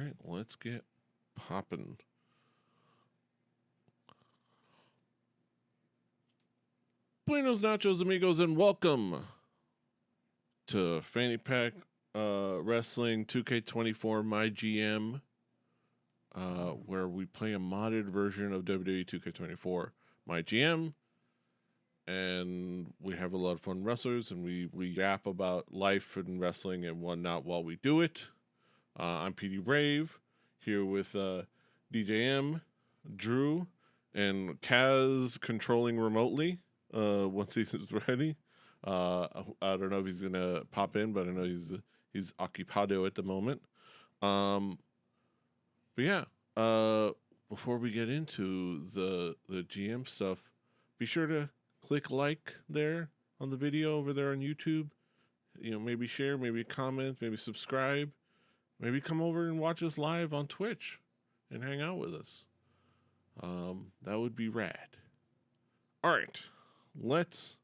right, let's get popping. Buenos nachos, amigos, and welcome to Fanny Pack Wrestling 2K24 MyGM, where we play a modded version of WWE 2K24 MyGM, and we have a lot of fun wrestlers, and we yap about life and wrestling and whatnot while we do it. I'm PD Brave, here with DJM, Drew, and Kaz controlling remotely once he's ready. I don't know if he's gonna pop in, but I know he's occupado at the moment. But yeah, before we get into the GM stuff, be sure to click like there on the video over there on YouTube. You know, maybe share, maybe comment, maybe subscribe. Maybe come over and watch us live on Twitch and hang out with us. That would be rad. All right, let's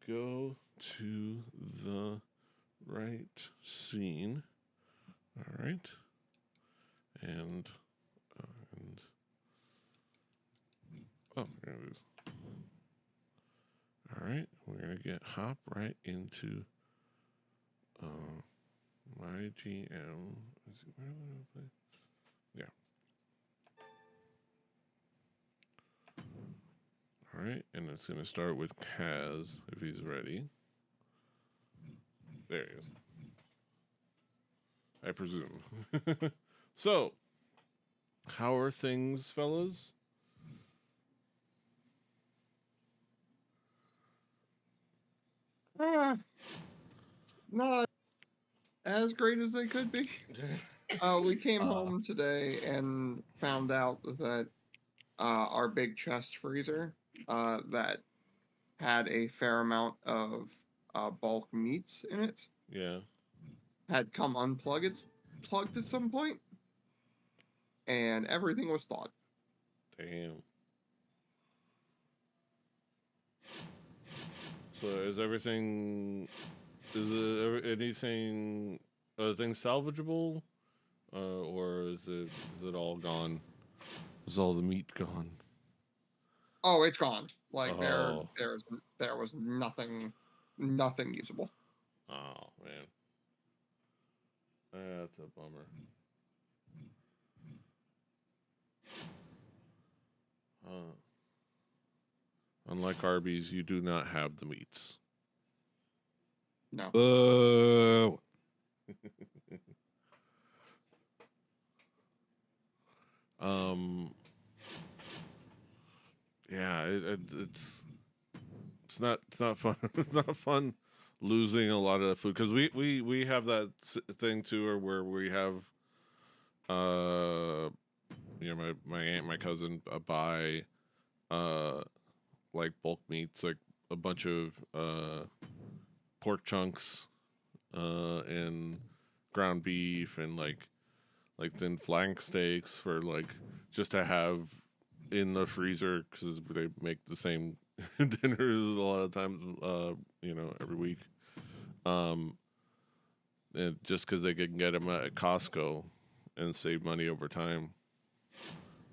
go to the right scene. All right, and oh, there it is. All right, we're gonna hop right into MyGM. Yeah. All right, and it's going to start with Kaz if he's ready. There he is. I presume. So, how are things, fellas? Not as great as they could be. We came home today and found out that our big chest freezer that had a fair amount of bulk meats in it Yeah. had come plugged at some point, and everything was thawed. Damn. So is everything? Is anything? Are things salvageable, or is it all gone? Is all the meat gone? Oh, it's gone. Like Oh. there was nothing usable. Oh man, that's a bummer. Unlike Arby's, you do not have the meats. No. Boo. Yeah, it's not fun. It's not fun losing a lot of the food because we have that thing too, where we have, you know, my aunt, my cousin buy, like bulk meats, like a bunch of pork chunks, and ground beef and like thin flank steaks for like just to have in the freezer because they make the same dinners a lot of times, you know, every week. And just because they can get them at Costco and save money over time.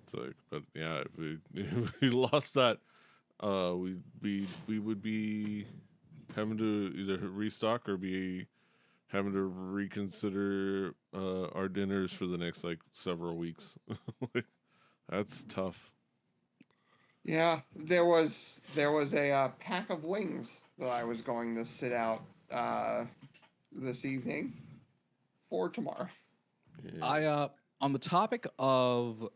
It's like, but yeah, if we lost that, we would be having to either restock or be having to reconsider our dinners for the next like several weeks. Like, that's tough. Yeah, there was a pack of wings that I was going to sit out this evening for tomorrow. Yeah. On the topic of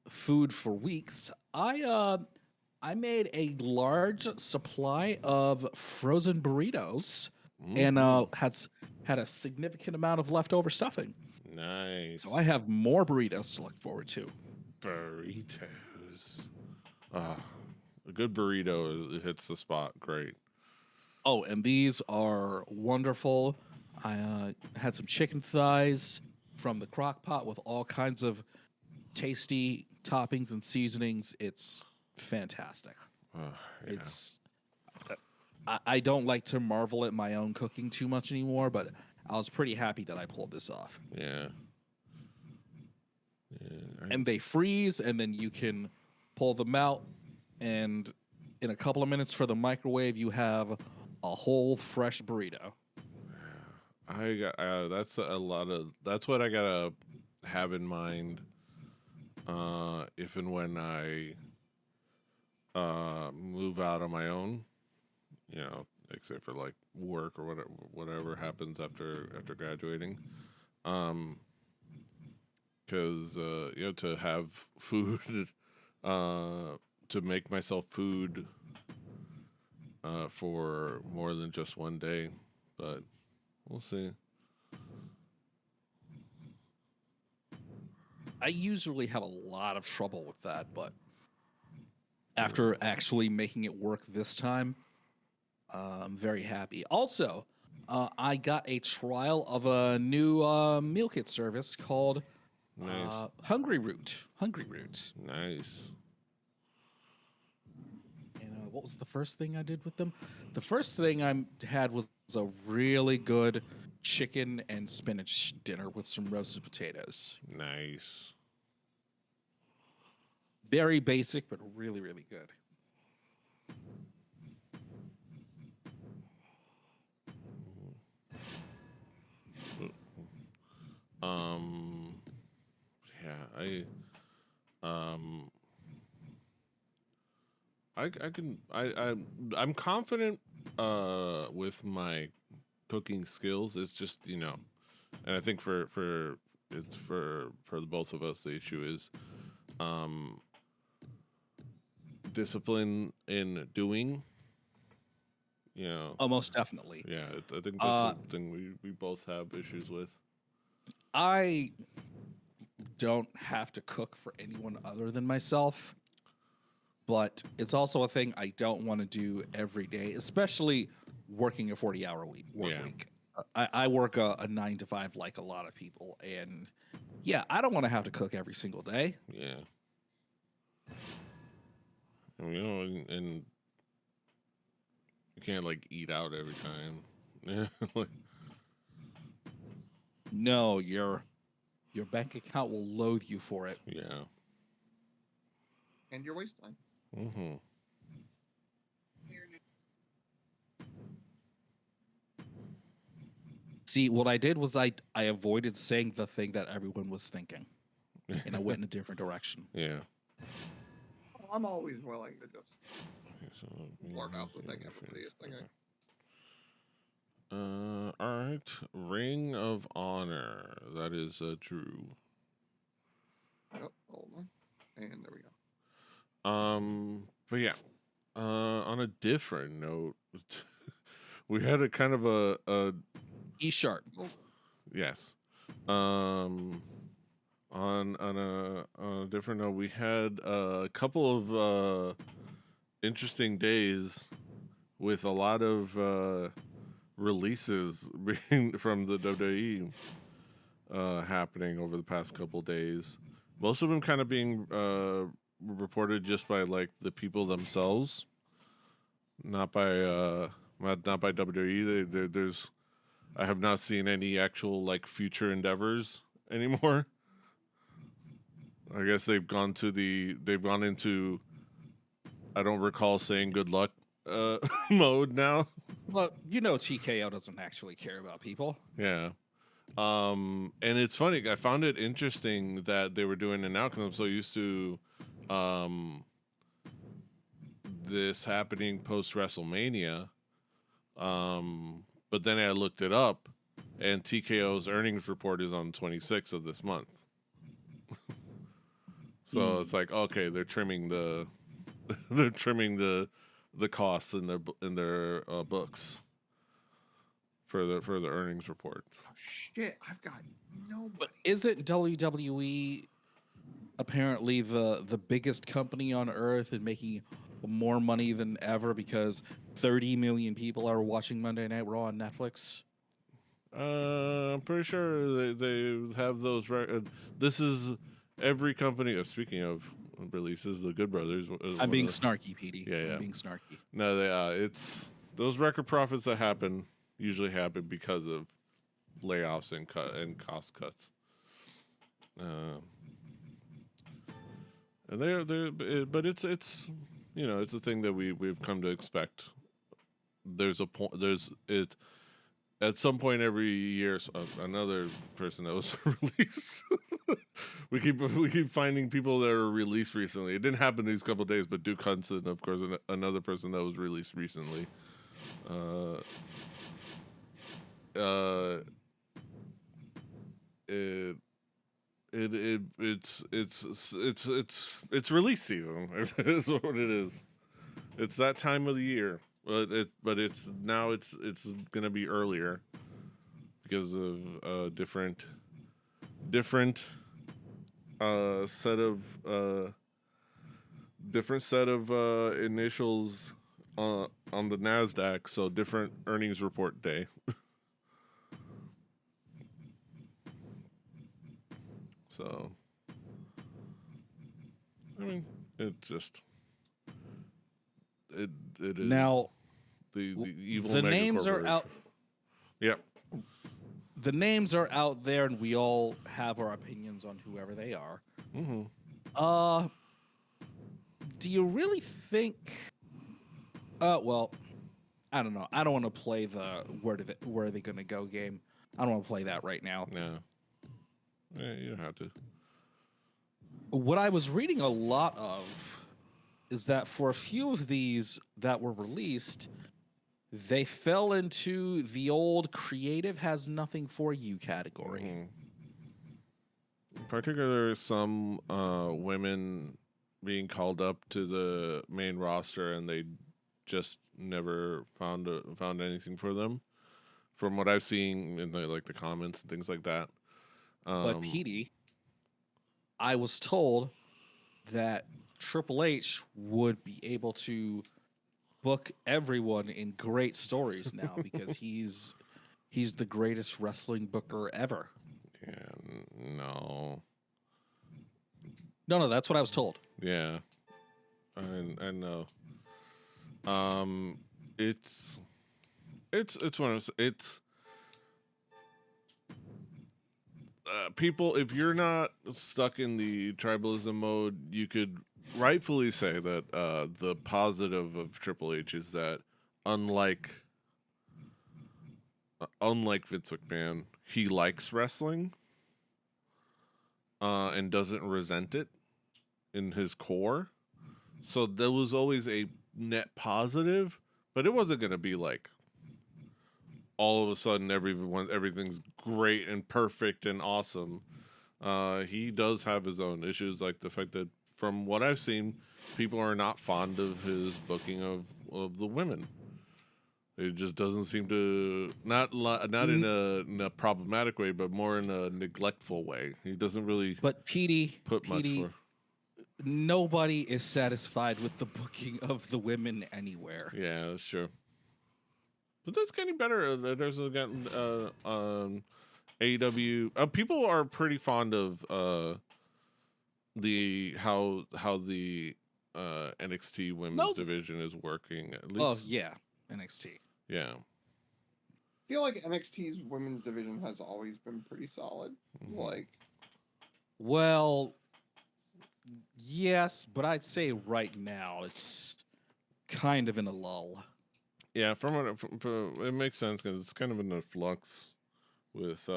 food for weeks, I made a large supply of frozen burritos and had a significant amount of leftover stuffing. Nice. So I have more burritos to look forward to. Burritos. A good burrito it hits the spot. Great. Oh, and these are wonderful. I had some chicken thighs from the crock pot with all kinds of tasty toppings and seasonings. It's fantastic. Yeah. It's I don't like to marvel at my own cooking too much anymore, but I was pretty happy that I pulled this off. Yeah. And they freeze, and then you can pull them out, and in a couple of minutes for the microwave, you have a whole fresh burrito. I got that's a lot of that's what I gotta have in mind if and when I move out on my own, you know, except for like work or whatever happens after graduating. Because you know, to have food, to make myself food for more than just one day, but we'll see. I usually have a lot of trouble with that, but after actually making it work this time, I'm very happy. Also, I got a trial of a new meal kit service called Nice, Hungry Root. Hungry Root. nice. And what was the first thing I did with them? The first thing I had was a really good chicken and spinach dinner with some roasted potatoes. Nice. Very basic, but really, really good. Yeah, I'm confident with my cooking skills. It's just, you know, and I think for the both of us, the issue is discipline in doing. You know, Oh, most definitely. yeah, I think that's something we both have issues with. I don't have to cook for anyone other than myself, but it's also a thing I don't want to do every day, especially working a 40-hour work week. I work a 9 to 5 like a lot of people, and yeah, I don't want to have to cook every single day. Yeah. And, you know, and you can't like eat out every time. Yeah. Like, No, your bank account will loathe you for it. yeah. And your waistline. Mm-hmm. See, what I did was I avoided saying the thing that everyone was thinking, and I went in a different direction. Yeah. I'm always willing to just Okay, so blurt out the thing everybody is thinking. All right. Ring of Honor. That is Drew. Oh, hold on. And there we go. But yeah. On a different note, we had a kind of a E sharp. yes. On a different note, we had a couple of interesting days with a lot of releases being from the WWE happening over the past couple days. Most of them kind of being reported just by like the people themselves, not by WWE. There's I have not seen any actual like future endeavors anymore. I guess they've gone into I don't recall saying good luck mode now. Well, you know TKO doesn't actually care about people. Yeah. And it's funny. I found it interesting that they were doing it now because I'm so used to this happening post WrestleMania. But then I looked it up, and TKO's earnings report is on 26th of this month. So it's like, okay, they're trimming the costs in their books for the earnings report. Oh shit! I've got nobody. But isn't WWE apparently the biggest company on earth and making more money than ever because 30 million people are watching Monday Night Raw on Netflix? I'm pretty sure they have those. This is every company. Speaking of releases, the Good Brothers. I'm being snarky, PD. Yeah. I'm being snarky. No, it's those record profits that usually happen because of layoffs and cost cuts. And but it's it's a thing that we've come to expect. There's a point. There's it. At some point every year, another person that was released. we keep finding people that are released recently. It didn't happen these couple of days, but Duke Hudson, of course, another person that was released recently. It's release season. Is what it is. It's that time of the year. But it's gonna be earlier because of different set of initials on the NASDAQ, so different earnings report day. So I mean, it is Now the evil the mega names are corporation. out. Yep. The names are out there, and we all have our opinions on whoever they are. Mm-hmm. Do you really think? Well, I don't know. I don't want to play the where are they gonna go game. I don't want to play that right now. Yeah. Yeah, you don't have to. What I was reading a lot of is that for a few of these that were released, they fell into the old creative has nothing for you category. Mm-hmm. Particularly some women being called up to the main roster, and they just never found anything for them. From what I've seen in the comments and things like that. But Petey, I was told that Triple H would be able to book everyone in great stories now because he's the greatest wrestling booker ever. Yeah, no. No, that's what I was told. Yeah, I know. It's one of those, it's people. If you're not stuck in the tribalism mode, you could rightfully say that the positive of Triple H is that unlike Vince McMahon, he likes wrestling and doesn't resent it in his core. So there was always a net positive, but it wasn't going to be like all of a sudden everything's great and perfect and awesome. He does have his own issues, like the fact that from what I've seen, people are not fond of his booking of the women. It just doesn't seem to not in a problematic way, but more in a neglectful way. He doesn't really But Petey, much for. Nobody is satisfied with the booking of the women anywhere. Yeah, that's true. But that's getting better. There's gotten AEW. People are pretty fond of the how the NXT women's division is working. At least. Oh yeah, NXT. Yeah. I feel like NXT's women's division has always been pretty solid. Mm-hmm. Well, yes, but I'd say right now it's kind of in a lull. Yeah, from it makes sense because it's kind of in a flux with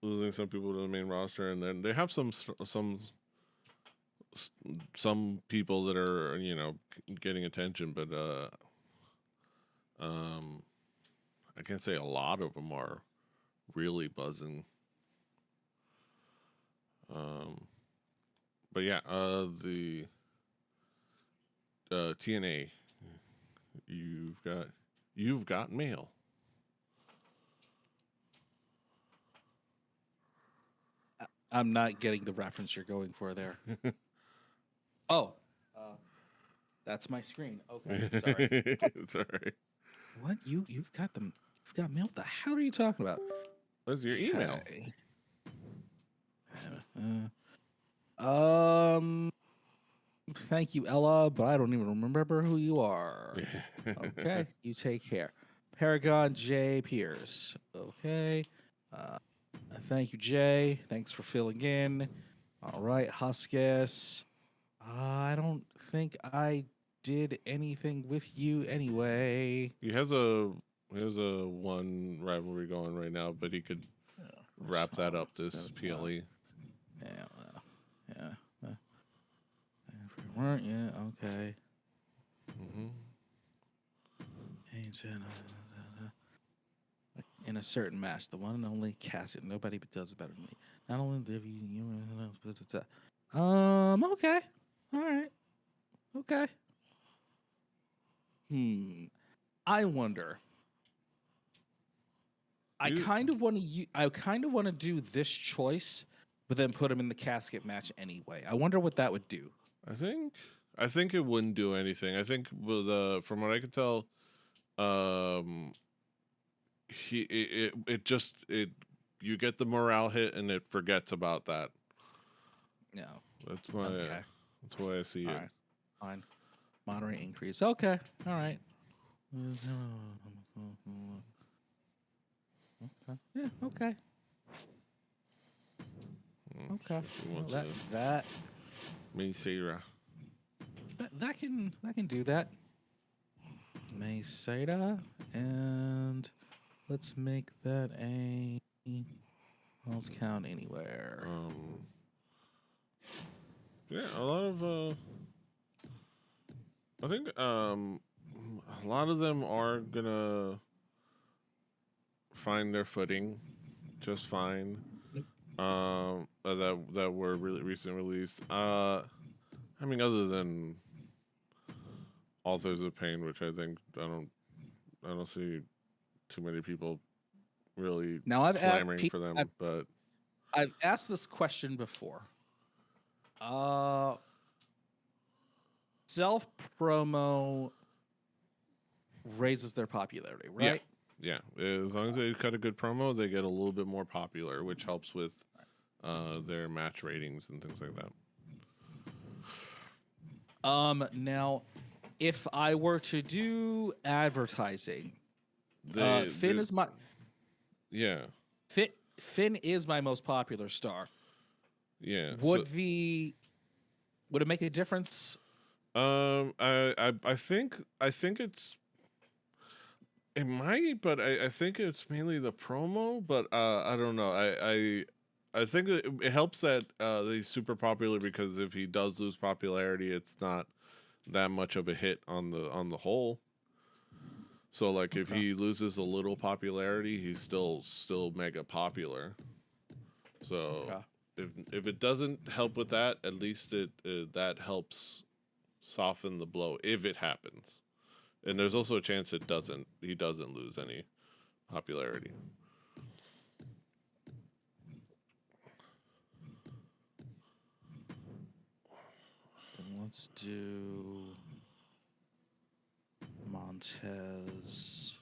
losing some people to the main roster, and then they have some people that are getting attention, but I can't say a lot of them are really buzzing. But yeah, the TNA, you've got mail. I'm not getting the reference you're going for there. Oh, that's my screen. Okay, sorry. It's all right. What you've got them? You've got mail. What the hell are you talking about? What's your email? Thank you, Ella, but I don't even remember who you are. Okay, you take care. Paragon J. Pierce. Okay. Thank you, Jay. Thanks for filling in. All right, Huskus. I don't think I did anything with you anyway. He has a one rivalry going right now, but he could wrap that up this PLE. Yeah. Yeah. If we weren't, yeah, okay. Mm-hmm. In a certain match, the one and only Cassidy. Nobody does it better than me. Not only live you. Okay. All right. Okay. I wonder. I kind of want to do this choice, but then put him in the casket match anyway. I wonder what that would do. I think it wouldn't do anything. I think with from what I could tell, you get the morale hit and it forgets about that. No. That's why I see All it. right. Fine. Moderate increase. Okay. All right. Okay. Yeah. Okay. Okay. Well, that can do that. Meseta, and let's make that a let's count anywhere. Yeah, a lot of I think a lot of them are gonna find their footing just fine. That were really recently released. I mean, other than Authors of Pain, which I think I don't see too many people really clamoring for them. But I've asked this question before. Self promo raises their popularity, right? Yeah. As long as they cut a good promo, they get a little bit more popular, which helps with their match ratings and things like that. Now, if I were to do advertising, Finn is my Finn is my most popular star. Yeah. Would it make a difference? I think it might, but I think it's mainly the promo. But I don't know. I think it helps that he's super popular, because if he does lose popularity, it's not that much of a hit on the whole. So like if he loses a little popularity, he's still mega popular. So if it doesn't help with that, at least that helps soften the blow if it happens. And there's also a chance he doesn't lose any popularity. Let's do Montez.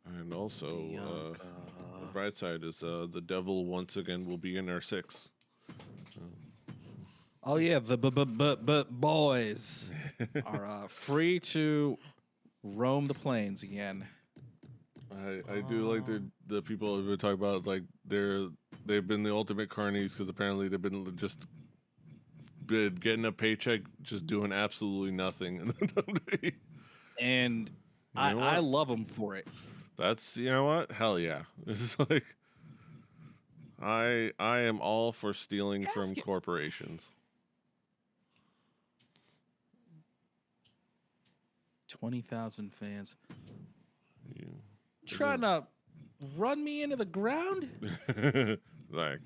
And also the bright side is the Devil once again will be in our 6. Oh yeah, the boys are free to roam the plains again. I do like the people who talk about, like, they've been the ultimate carnies, because apparently they've been just getting a paycheck, just doing absolutely nothing. And I love them for it. That's, you know what? Hell yeah. It's like I am all for stealing from corporations. 20,000 fans. Trying to run me into the ground? Like,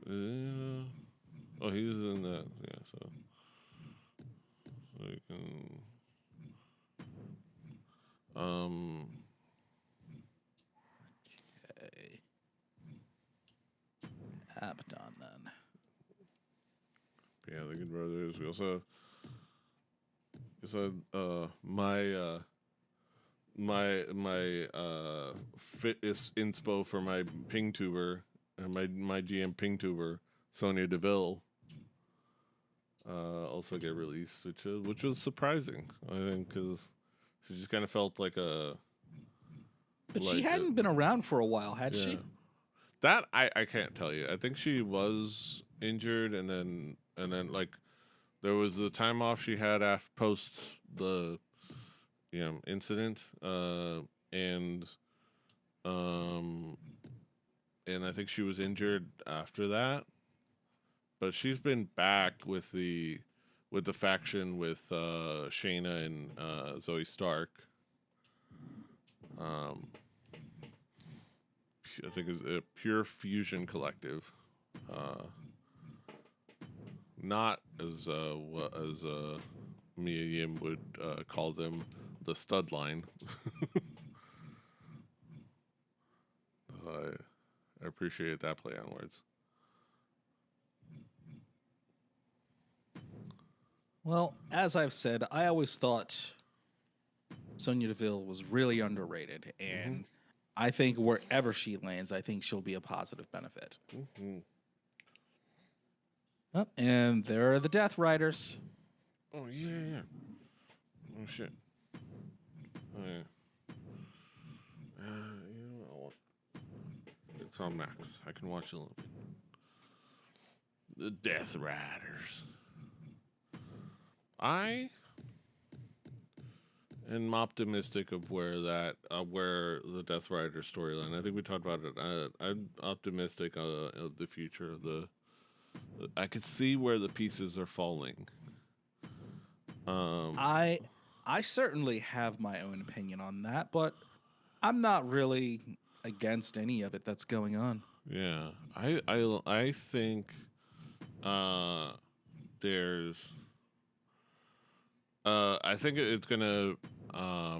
oh, he's in that. Yeah, so you can. Okay. Abaddon then. Yeah, the Good Brothers. We also my fitness inspo for my ping tuber and my GM ping tuber, Sonya Deville. also get released, which was surprising. I think because she just kind of felt like a. But she like a- hadn't been around for a while, had yeah. she? That I can't tell you. I think she was injured, and then like there was the time off she had after post the incident, and um and I think she was injured after that. But she's been back with the faction with Shayna and Zoe Stark. Um, I think is a Pure Fusion Collective. Uh, Not as as Mia Yim would call them, the stud line. I appreciate that play on words. Well, as I've said, I always thought Sonya Deville was really underrated, and I think wherever she lands, I think she'll be a positive benefit. Mm-hmm. Oh, and there are the Death Riders. Oh yeah. Oh shit. Oh yeah. You know what? It's on Max. I can watch a little bit. The Death Riders. I am optimistic of where the Death Rider storyline. I think we talked about it. I'm optimistic of the future of the. I could see where the pieces are falling. I certainly have my own opinion on that, but I'm not really against any of it that's going on. Yeah, I think there's I think it's gonna I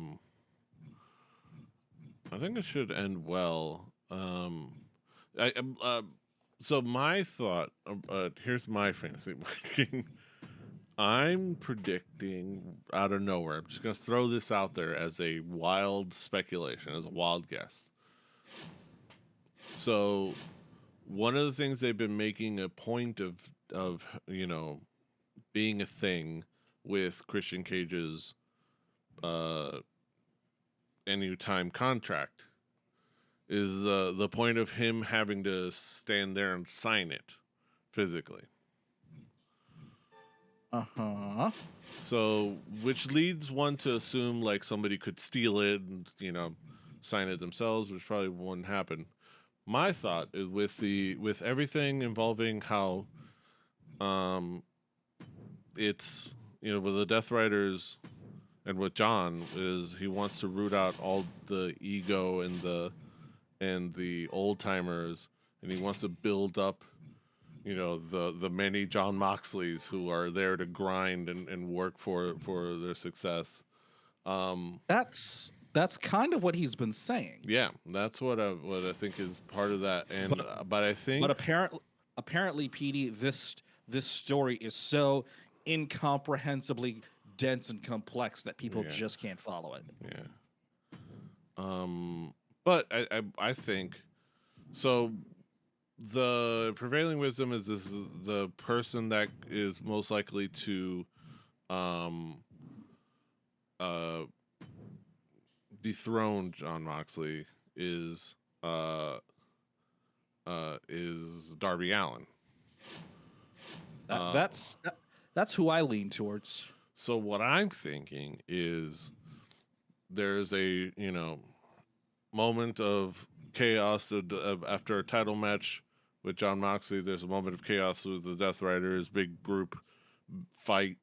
think it should end well. I so my thought here's my fantasy booking. I'm predicting out of nowhere. I'm just gonna throw this out there as a wild speculation, as a wild guess. So one of the things they've been making a point of being a thing with Christian Cage's anytime contract is the point of him having to stand there and sign it physically. Uh-huh. So, which leads one to assume like somebody could steal it and sign it themselves, which probably wouldn't happen. My thought is with everything involving how it's with the Death Riders and with John is he wants to root out all the ego and the old timers, and he wants to build up the many John Moxleys who are there to grind and work for their success. That's kind of what he's been saying. Yeah, that's what I think is part of that. And but I think But apparently, PD, this story is so incomprehensibly dense and complex that people just can't follow it. Yeah. But I think so. The prevailing wisdom is this: the person that is most likely to dethrone John Moxley is Darby Allin. That's who I lean towards. So what I'm thinking is there's a moment of chaos after a title match with John Moxley. There's a moment of chaos with the Death Riders, big group fight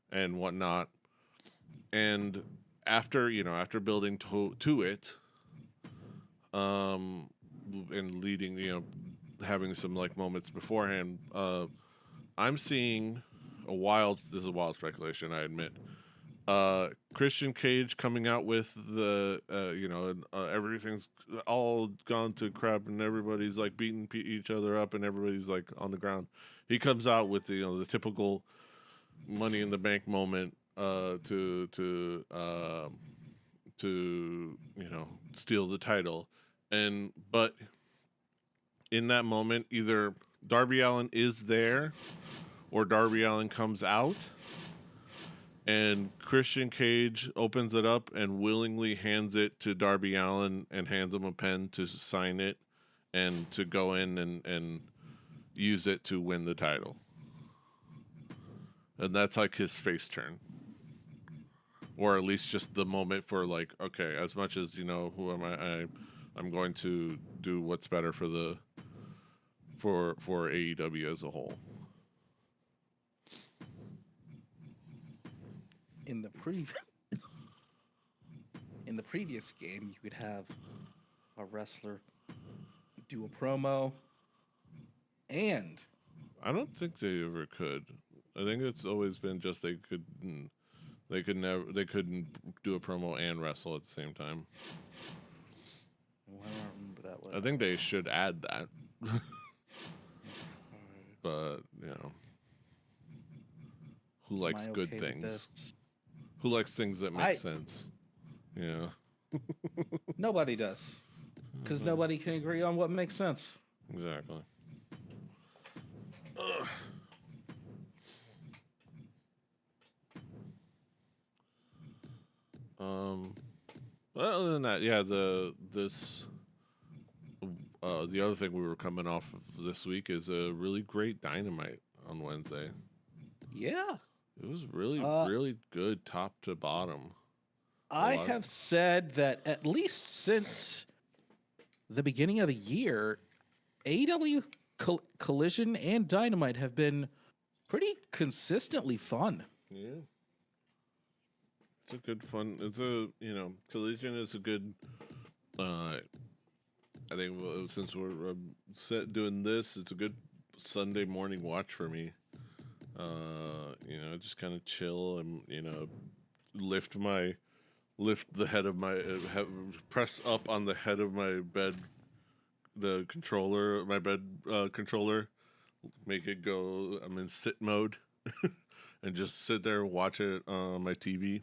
and whatnot. And after building to it, and leading, having some like moments beforehand, I'm seeing this is a wild speculation, I admit. Christian Cage coming out with the everything's all gone to crap and everybody's like beating each other up and everybody's like on the ground. He comes out with the typical Money in the Bank moment to steal the title, but in that moment either Darby Allin is there or Darby Allin comes out, and Christian Cage opens it up and willingly hands it to Darby Allin and hands him a pen to sign it and to go in and use it to win the title. And that's like his face turn. Or at least just the moment for like, okay, as much as, you know, who am I? I'm going to do what's better for the for AEW as a whole. In the previous game, you could have a wrestler do a promo, and I don't think they ever could. I think it's always been just they couldn't do a promo and wrestle at the same time. well, I don't remember that one. I think they should add that. But, you know, who likes Am I good okay with things? this? Who likes things that make sense? Yeah. Nobody does, because nobody can agree on what makes sense. Exactly. Ugh. But other than that, yeah, the other thing we were coming off of this week is a really great Dynamite on Wednesday. Yeah. It was really good top to bottom. I have said that at least since the beginning of the year, AEW Collision and Dynamite have been pretty consistently fun. Yeah. It's a good fun. It's a, you know, Collision is a good, I think since we're doing this, it's a good Sunday morning watch for me. You know, just kind of chill and, you know, lift the head of my, press up on the head of my bed, the controller, my bed controller, make it go, I'm in sit mode, and just sit there and watch it on my TV.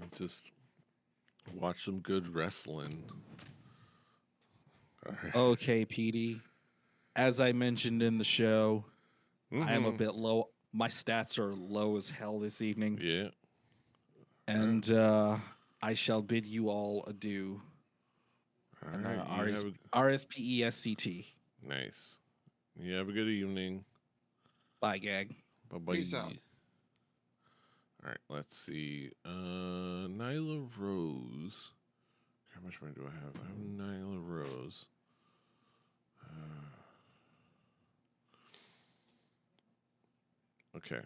And just watch some good wrestling. Okay, Petey. As I mentioned in the show, I am a bit low. My stats are low as hell this evening. Yeah. And I shall bid you all adieu. All right. RSPESCT. Nice. You have a good evening. Bye, Gag. Bye-bye. Peace out. All right, let's see. Nyla Rose. How much money do I have? I have Nyla Rose. Okay.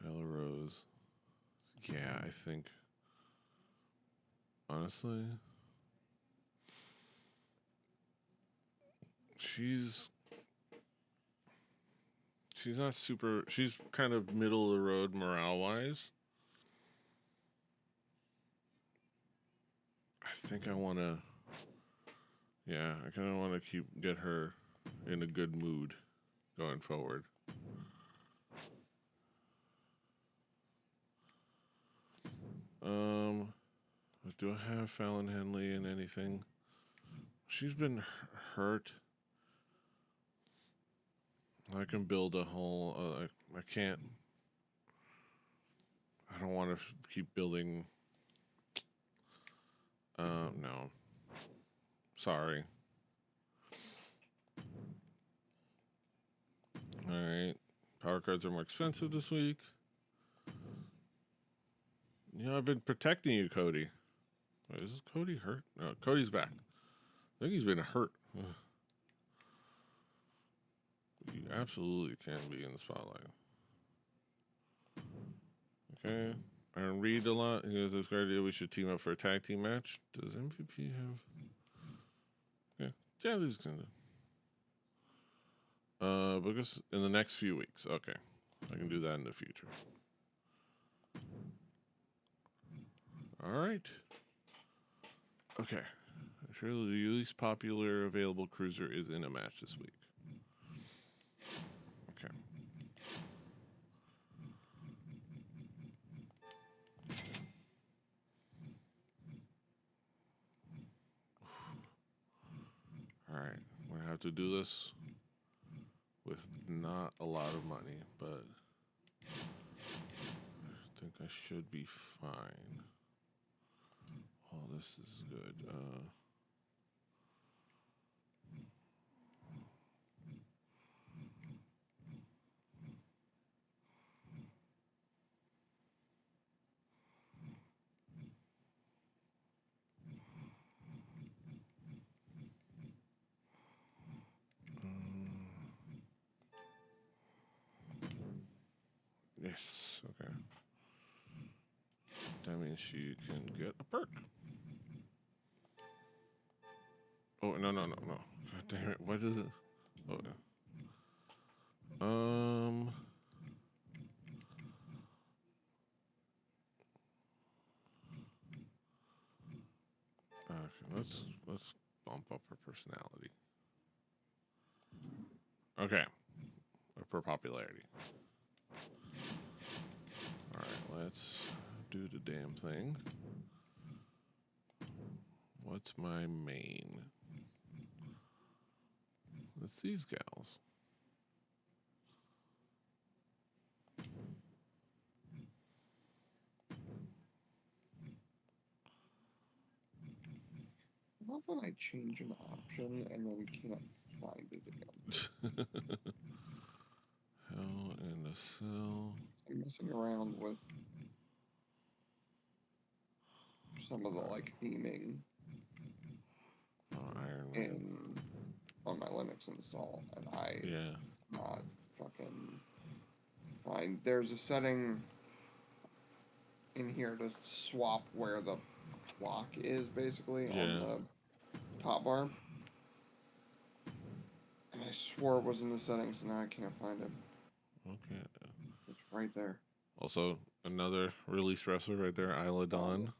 Nyla Rose. Yeah, I think. Honestly, she's not super. She's kind of middle of the road morale wise. I think I want to. Yeah, I kind of want to get her in a good mood going forward. Do I have Fallon Henley in anything? She's been hurt. I can build a whole. I can't. I don't want to keep building. No. Sorry. All right. Power cards are more expensive this week. You know, I've been protecting you, Cody. Wait, is Cody hurt? No, Cody's back. I think he's been hurt. You absolutely can be in the spotlight. Okay. Aaron Reed a lot. He has this great idea we should team up for a tag team match. Does MVP have? Yeah, he's gonna. Because in the next few weeks. Okay. I can do that in the future. All right. Okay. I'm sure the least popular available cruiser is in a match this week. Okay. All right. I'm going to have have to do this with not a lot of money, but I think I should be fine. Oh, this is good. Yes, okay. That means she can get a perk. Oh, no. God damn it. What is it? Oh, yeah. Okay, let's bump up her personality. Okay. Up her popularity. Alright, let's do the damn thing. What's my main? It's these gals. I love when I change an option and then can't find it again. Hell in the Cell. I'm messing around with some of the like theming Iron Man. on my Linux install, and I not fucking find. There's a setting in here to swap where the clock is basically on the top bar. And I swore it was in the settings, and now I can't find it. Okay. It's right there. Also, another release wrestler right there, Isla Dawn.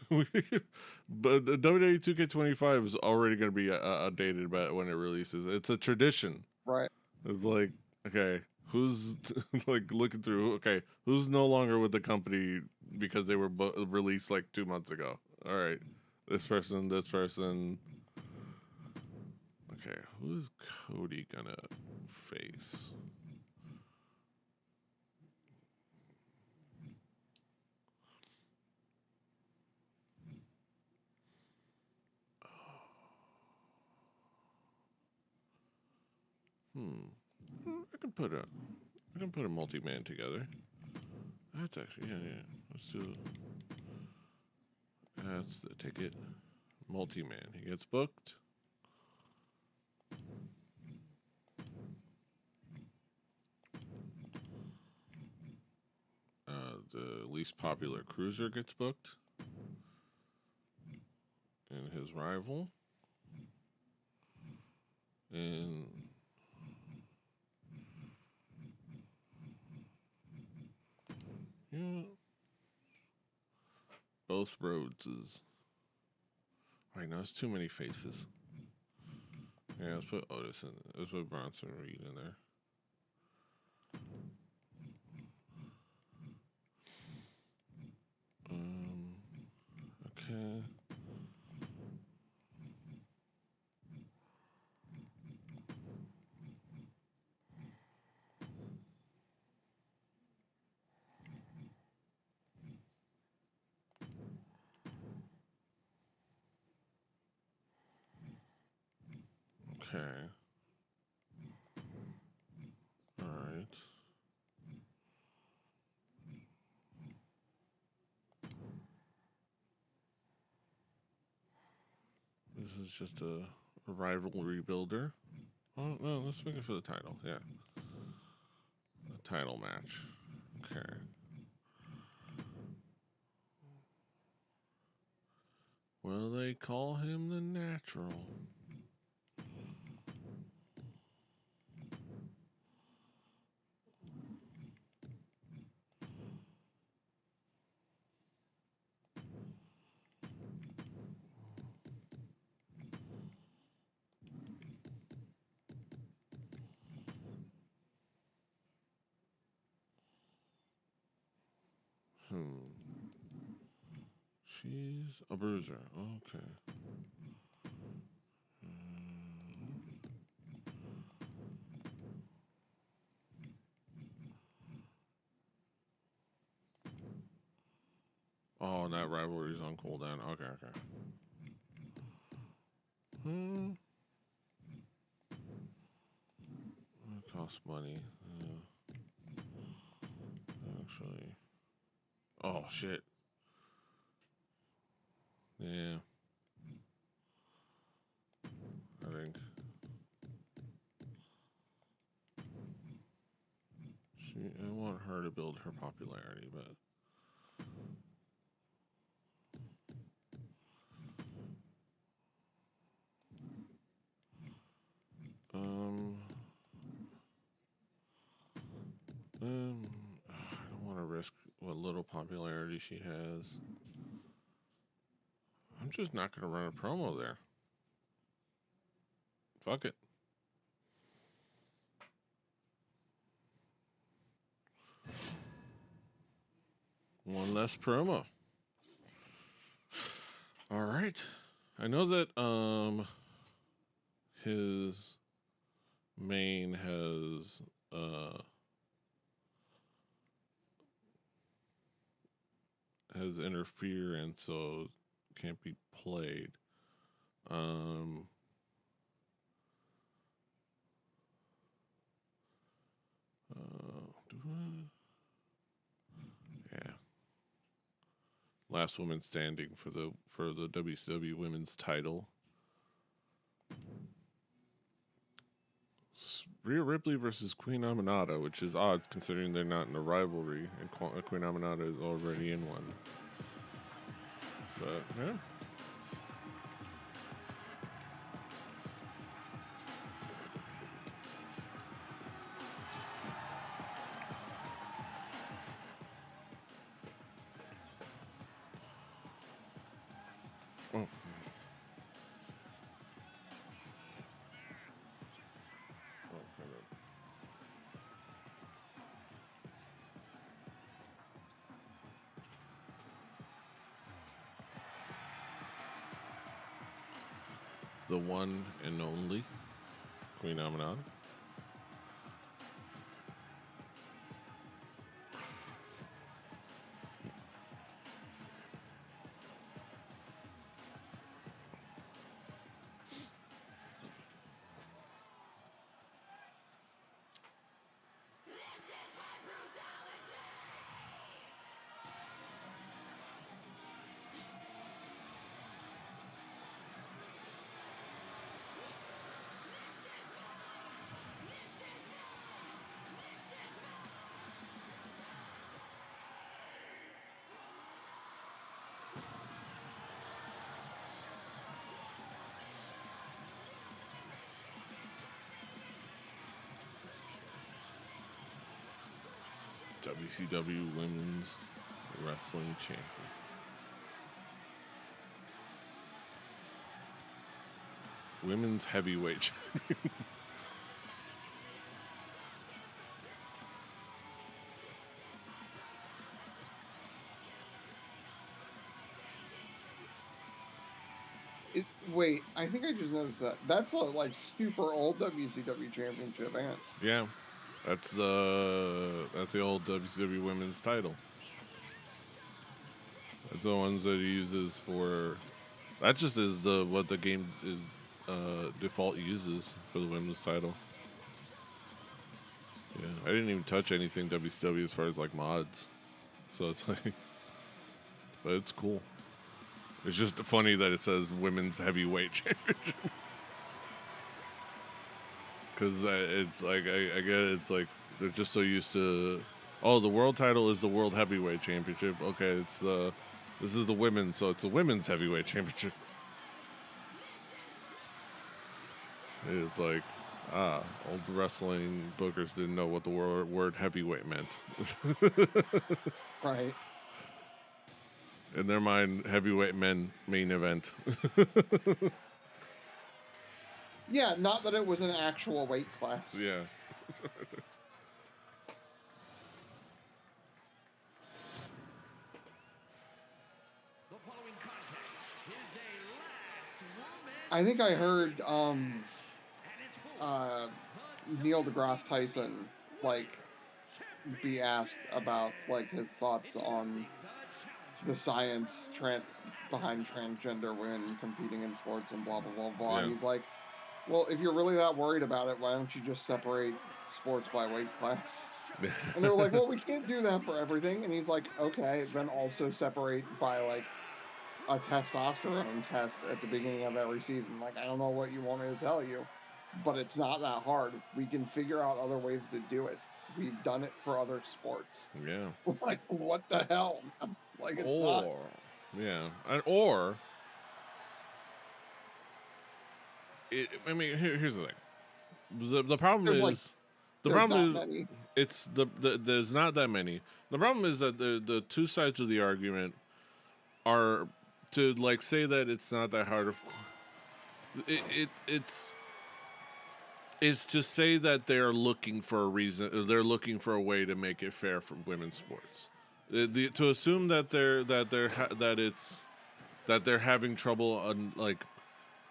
But the WWE 2K25 is already going to be outdated about when it releases. It's a tradition. Right. It's like, okay, who's like looking through? Okay, who's no longer with the company because they were released like 2 months ago? All right, this person. Okay, who's Cody gonna face? I can put a multi-man together. That's actually yeah. Let's do. That's the ticket. Multi-man. He gets booked. The least popular cruiser gets booked. And his rival. And yeah, both roads is. Right now, it's too many faces. Yeah, let's put Otis in. Let's put Bronson Reed in there. Okay. Okay. All right. This is just a rivalry builder. Oh, no, let's make it for the title. Yeah. A title match. Okay. Well, they call him the Natural. She's a bruiser. Okay. Oh, that rivalry's on cooldown. Okay. It costs money. Actually. Oh, shit. Yeah. I think. I want her to build her popularity, but. I don't want to risk what little popularity she has. I'm just not going to run a promo there. Fuck it. One less promo. All right. I know that his main has interference, so can't be played. Yeah. Last woman standing for the WCW Women's Title. Rhea Ripley versus Queen Aminata, which is odd considering they're not in a rivalry, and Queen Aminata is already in one. But yeah. Oh. The one and only Queen Aminata. WCW Women's Wrestling Champion. Women's Heavyweight Champion. Wait, I think I just noticed that. That's a like super old WCW championship, man. Yeah. That's the old WCW Women's title. That's the ones that he uses for. That just is what the game is default uses for the women's title. Yeah, I didn't even touch anything WCW as far as like mods, so it's like, but it's cool. It's just funny that it says Women's Heavyweight Championship. Because it's like, I get it, it's like they're just so used to, oh, the world title is the World Heavyweight Championship. Okay, this is the women's, so it's the Women's Heavyweight Championship. It's like, old wrestling bookers didn't know what the word heavyweight meant. Right. In their mind, heavyweight men main event. Yeah, not that it was an actual weight class. Yeah. I think I heard Neil deGrasse Tyson like be asked about like his thoughts on the science behind transgender women competing in sports and blah blah blah blah. Yeah. He's like, well, if you're really that worried about it, why don't you just separate sports by weight class? And they were like, well, we can't do that for everything. And he's like, okay, then also separate by like a testosterone test at the beginning of every season. Like, I don't know what you want me to tell you, but it's not that hard. We can figure out other ways to do it. We've done it for other sports. Yeah. Like, what the hell? Like, it's not. Yeah, or I mean, here's the thing. The problem There's, is like, the there's problem not is many. it's there's not that many. The problem is that the two sides of the argument are to like say that it's not that hard. It's to say that they're looking for a reason. They're looking for a way to make it fair for women's sports. To assume that they're having trouble like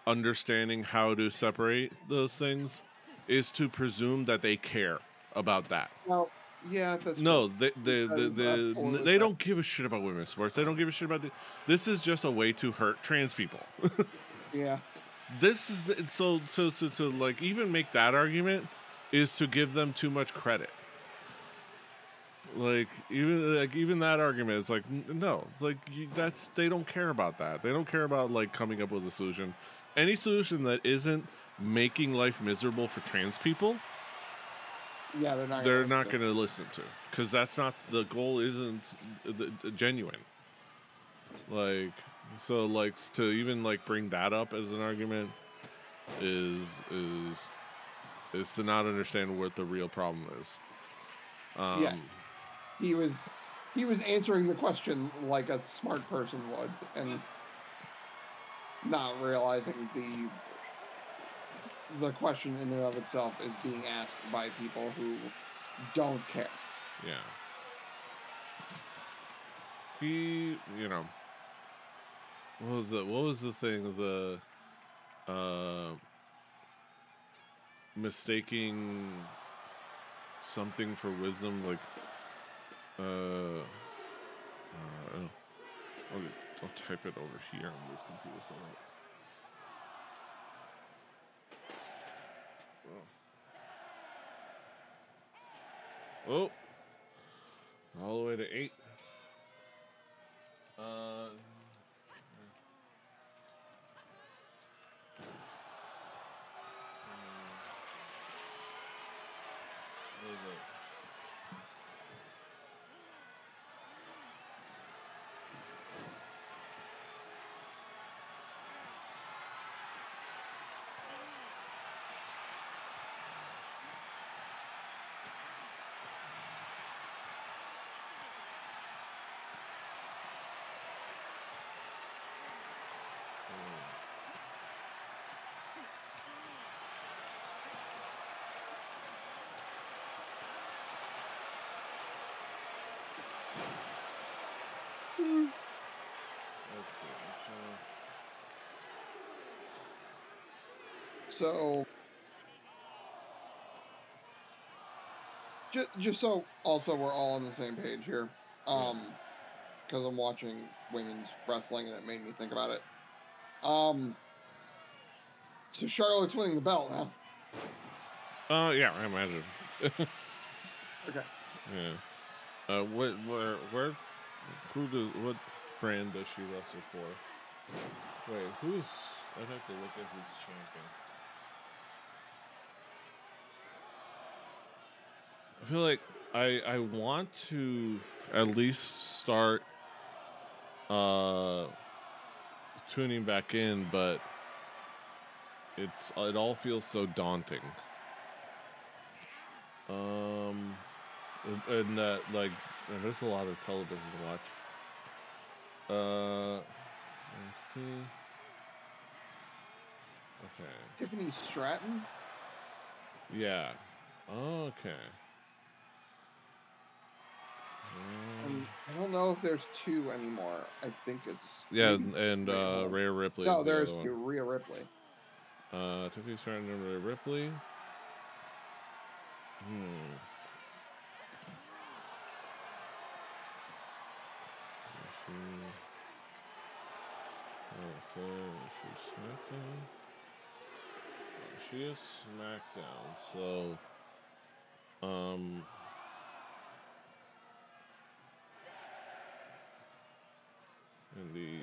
understanding how to separate those things is to presume that they care about that. Well, yeah, that's No, true. they don't give a shit about women's sports. They don't give a shit about this is just a way to hurt trans people. Yeah. This is so to like even make that argument is to give them too much credit. Like even that argument is like no, it's like they don't care about that. They don't care about like coming up with a solution. Any solution that isn't making life miserable for trans people, Yeah, they're not going to listen to, because that's not the goal. Isn't genuine. Like so, like to even like bring that up as an argument is to not understand what the real problem is. Yeah, he was answering the question like a smart person would, and not realizing the question in and of itself is being asked by people who don't care. Yeah. He, what was the thing? Mistaking something for wisdom, like, I'll type it over here on this computer somewhere. Oh, all the way to 8. What is it? Let's see. So, just so also we're all on the same page here, because I'm watching women's wrestling and it made me think about it. So Charlotte's winning the belt now. Yeah, I imagine. Okay. Yeah. What brand does she wrestle for? Wait, I'd have to look at who's champion. I feel like I want to at least start tuning back in, but it all feels so daunting. And that like there's a lot of television to watch. Let's see. Okay. Tiffany Stratton? Yeah. Okay. I don't know if there's 2 anymore. I think it's and Rhea Ripley. No, is the there's other 2. one. Rhea Ripley. Tiffany Stratton and Rhea Ripley. Flair. Is she SmackDown? She is SmackDown. So, and the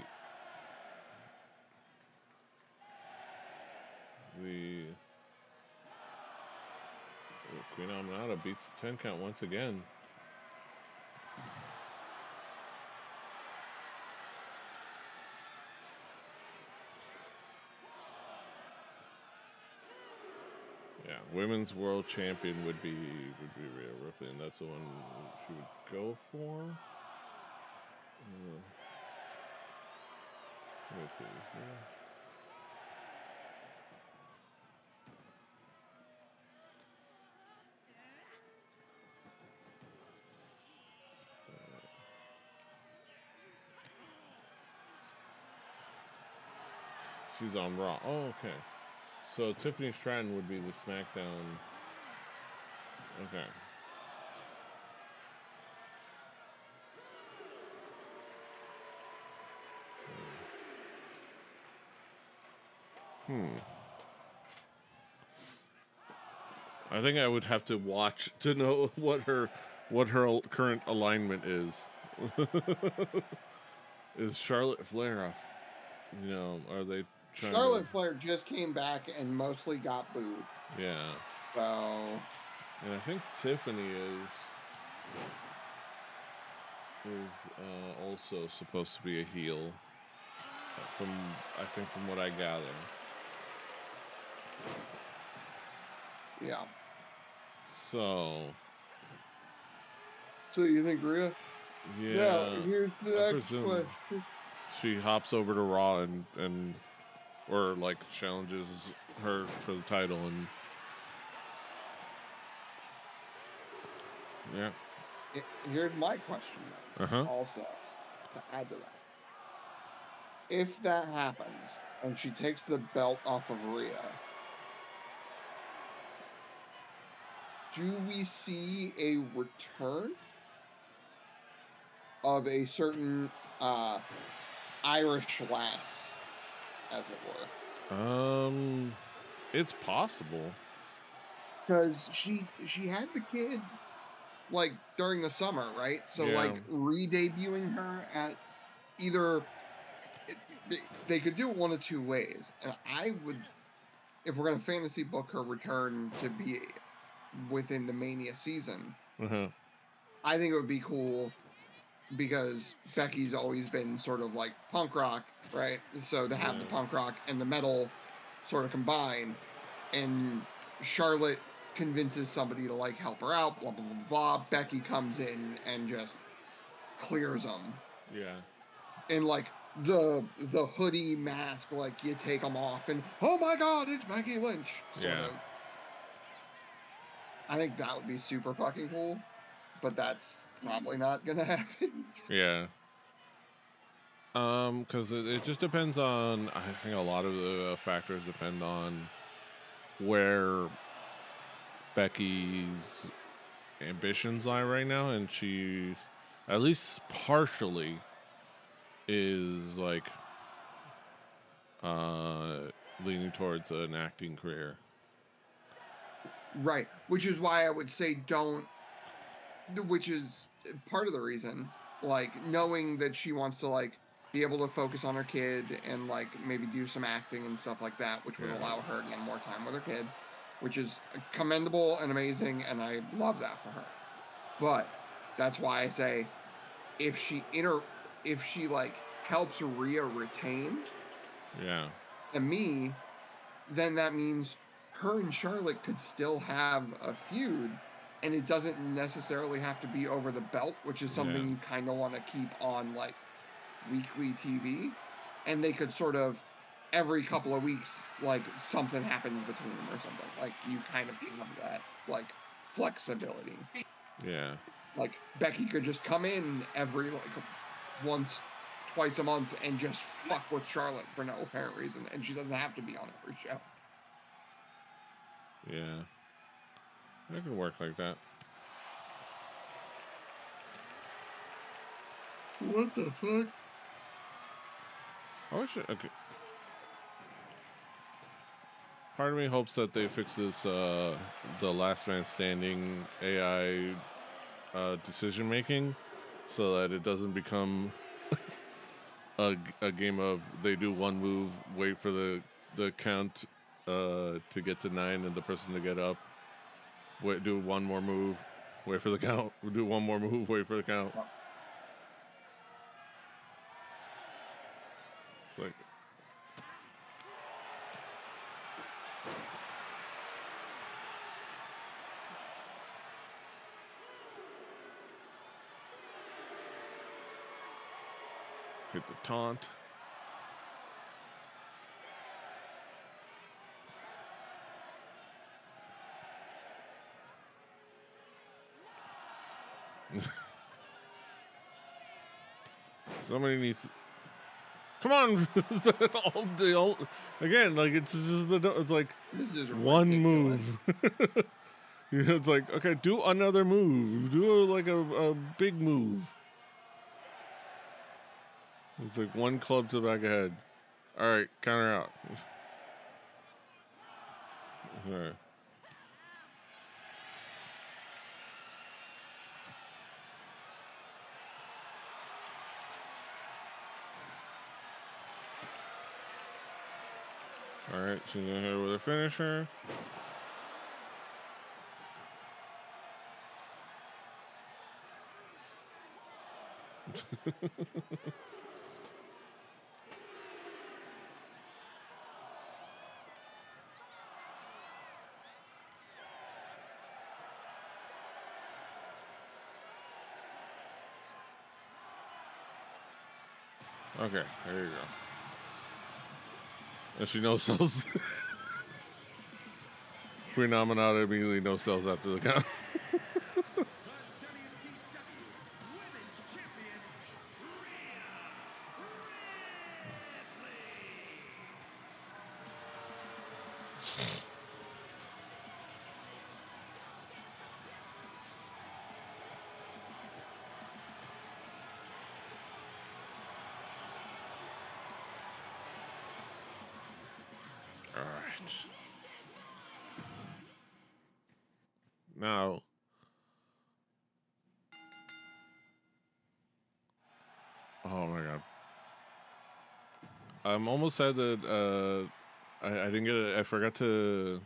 Queen Aminata beats the 10 count once again. Yeah, women's world champion would be Rhea Ripley, and that's the one she would go for. Let me see this girl. She's on Raw. Oh, okay. So Tiffany Stratton would be the SmackDown. Okay. I think I would have to watch to know what her current alignment is. Is Charlotte Flair off? You know, are they trying Charlotte Flair just came back and mostly got booed. Yeah. So. And I think Tiffany is also supposed to be a heel. From what I gather. Yeah. So You think Rhea? Yeah. Now, here's the next question. She hops over to Raw and or like challenges her for the title and yeah. Here's my question though. Also, to add to that. If that happens and she takes the belt off of Rhea, do we see a return of a certain Irish lass, as it were? It's possible. Because she had the kid like during the summer, right? So Yeah. like re-debuting her at either they could do it one of two ways, and I would, if we're gonna fantasy book her return to be within the Mania season, I think it would be cool because Becky's always been sort of like punk rock, right? So to have the punk rock and the metal sort of combine, and Charlotte convinces somebody to like help her out, blah blah blah blah. Becky comes in and just clears them. Yeah. And like the hoodie mask, like you take them off, and oh my God, it's Becky Lynch. Sort of. I think that would be super fucking cool, but that's probably not gonna happen. Yeah. Because it just depends on. I think a lot of the factors depend on where Becky's ambitions lie right now, and she, at least partially, is like leaning towards an acting career. Right, which is why I would say don't. Which is part of the reason, like knowing that she wants to like be able to focus on her kid and like maybe do some acting and stuff like that, which would allow her to get more time with her kid, which is commendable and amazing, and I love that for her. But that's why I say if she like helps Rhea retain, to me, then that means her and Charlotte could still have a feud, and it doesn't necessarily have to be over the belt, which is something you kind of want to keep on like weekly TV, and they could sort of every couple of weeks, like something happens between them or something. Like you kind of have that like flexibility. Yeah. Like Becky could just come in every like once, twice a month and just fuck with Charlotte for no apparent reason, and she doesn't have to be on every show. Yeah. It could work like that. What the fuck? I wish. Okay. Part of me hopes that they fix this, the last man standing AI decision making, so that it doesn't become a game of they do one move, wait for the count to get to 9, and the person to get up. Wait, do one more move, wait for the count. Do one more move, wait for the count. It's like. Hit the taunt. Somebody needs. Come on! Again, like it's just it's like This is one ridiculous. move. It's like, okay, do another move. Do like a big move. It's like one club to the back of the head. All right, counter out. All right. All right, she's gonna hit her with a finisher. Okay, there you go. And she no sells. Queen Amanada immediately no sells after the count. All right. Now, oh my god, I'm almost sad that I didn't get it. I forgot to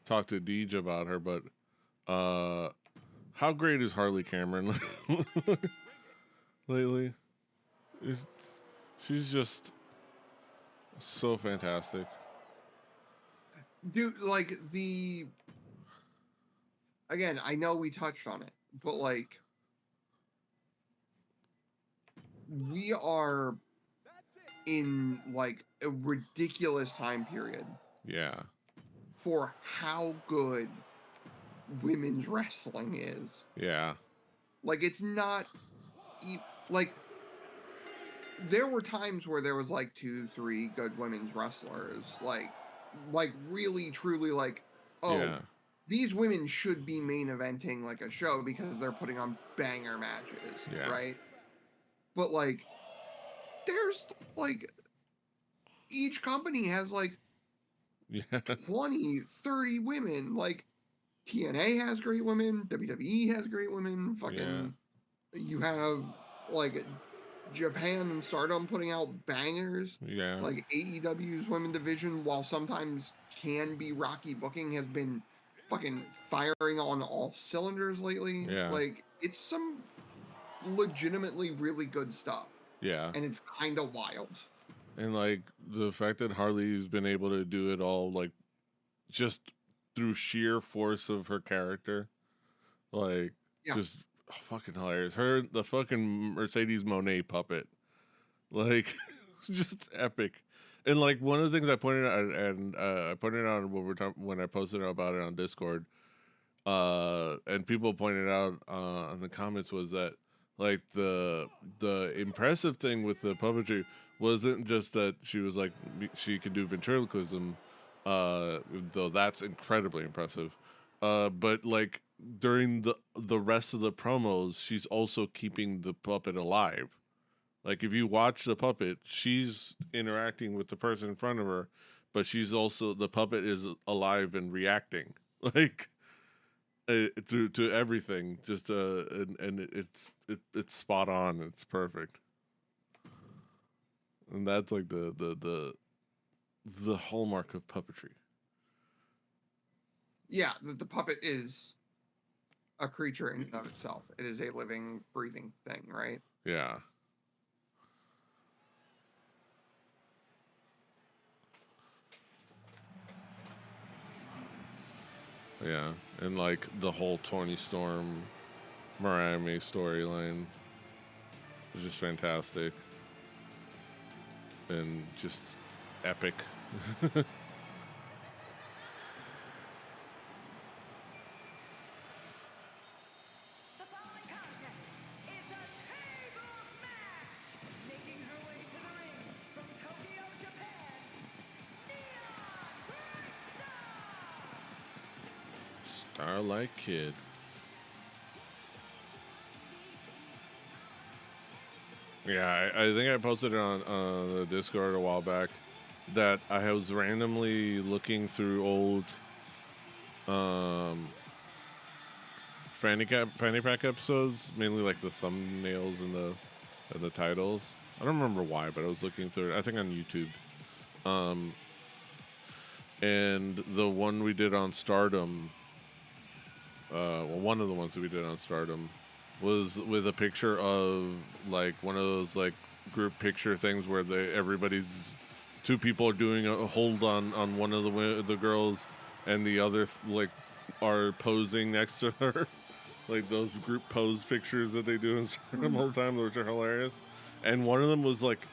talk to Deej about her, but how great is Harley Cameron lately? She's just so fantastic. Dude, like again, I know we touched on it, but like we are in like a ridiculous time period Yeah. for how good women's wrestling is. Yeah. Like it's not like there were times where there was like 2-3 good women's wrestlers, like really truly like, oh, Yeah. these women should be main eventing like a show because they're putting on banger matches, Yeah. right? But like there's like each company has like Yeah. 20, 30 women. Like TNA has great women, WWE has great women, fucking you have like Japan and Stardom putting out bangers. Yeah. Like AEW's women division, while sometimes can be rocky booking, has been fucking firing on all cylinders lately. Yeah. Like it's some legitimately really good stuff. Yeah. And it's kind of wild. And like the fact that Harley's been able to do it all, like just through sheer force of her character, like just fucking hilarious. The fucking Mercedes Monet puppet, like just epic. And like one of the things I pointed out, and I pointed out when I posted about it on Discord, and people pointed out in the comments, was that like the impressive thing with the puppetry wasn't just that she was like she could do ventriloquism, though that's incredibly impressive, but like during the rest of the promos, she's also keeping the puppet alive. Like if you watch the puppet, she's interacting with the person in front of her, but she's also, the puppet is alive and reacting like to everything. Just and it's spot on. It's perfect, and that's like the hallmark of puppetry. Yeah, the puppet is a creature in and of itself. It is a living, breathing thing, right? Yeah. Yeah, and like the whole Tony Storm, Mariah May storyline is just fantastic and just epic. The following contest is a table match. Making her way to the ring from Tokyo, Japan, Starlight Kid. Yeah, I think I posted it on the Discord a while back that I was randomly looking through old Fanny Pack episodes, mainly like the thumbnails and the titles. I don't remember why, but I was looking through it, I think on YouTube. And the one we did on Stardom, well, one of the ones that we did on Stardom was with a picture of like one of those like group picture things where everybody's two people are doing a hold on one of the girls, and the other like are posing next to her, like those group pose pictures that they do in Stardom all the time, which are hilarious. And one of them was like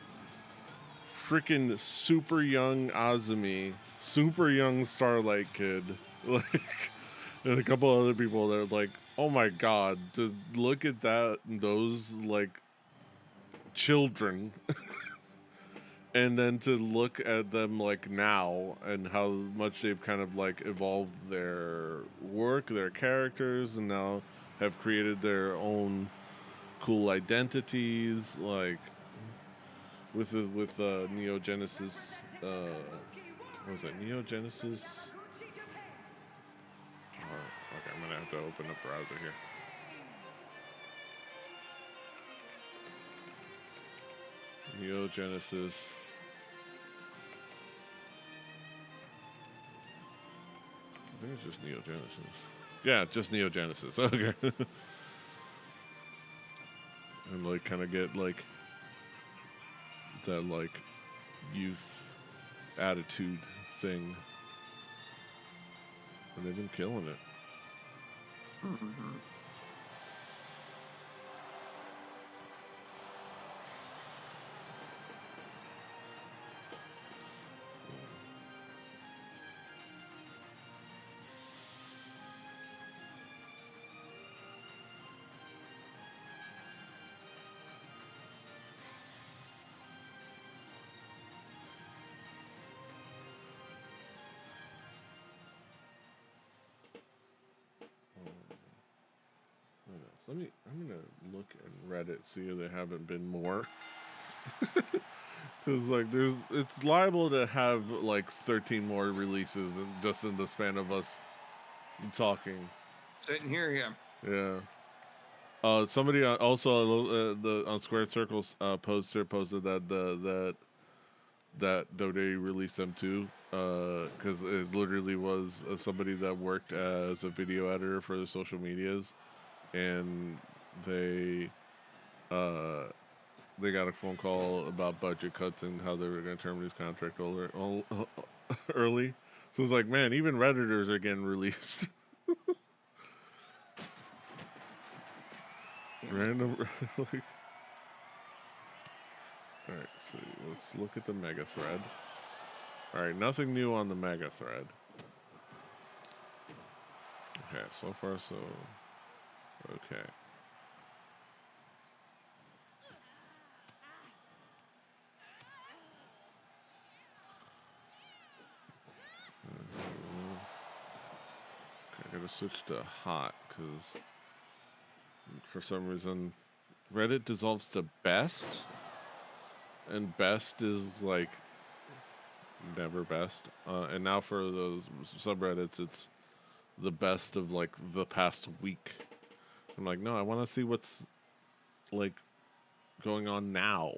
freaking super young Azumi, super young Starlight Kid, like, and a couple other people that are like, oh my god, to look at those like children, and then to look at them like now and how much they've kind of like evolved their work, their characters, and now have created their own cool identities, like with Neo Genesis. What was it? Neo Genesis. Okay, I'm gonna have to open up browser here. Neo Genesis. I think it's just Neo Genesis. Yeah, just Neo Genesis. Okay. And like kind of get like that like youth attitude thing. And they've been killing it. Mm-hmm. I'm gonna look at Reddit, see if there haven't been more. Because like it's liable to have like 13 more releases just in the span of us talking. Sitting here, yeah. Yeah. Somebody also on Squared Circle's poster posted that Dode released them too, because it literally was somebody that worked as a video editor for the social medias, and they got a phone call about budget cuts and how they were going to terminate his contract early. So it's like, man, even Redditors are getting released. Random. Like, all right, so let's look at the mega thread. All right, nothing new on the mega thread. Okay, so far so okay. I gotta switch to hot because for some reason Reddit dissolves to best, and best is like never best. And now for those subreddits, it's the best of like the past week. I'm like, no, I want to see what's like going on now.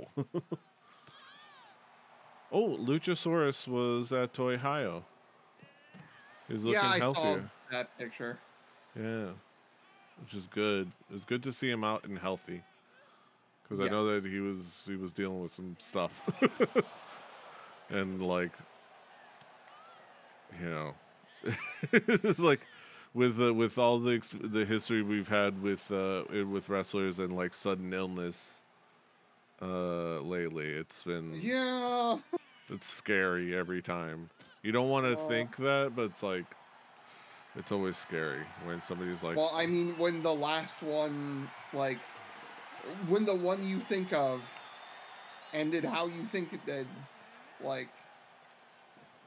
Oh, Luchasaurus was at Toy Hio. He's looking Yeah, I saw healthier. that picture. Yeah, which is good. It's good to see him out and healthy. Because I know Yes. that he was dealing with some stuff, and like, you know, it's like with all the history we've had with wrestlers and like sudden illness lately, it's been Yeah. it's scary every time. You don't want to think that, but it's like it's always scary when somebody's like, Well, I mean, when the last one, like, when the one you think of ended how you think it did, like,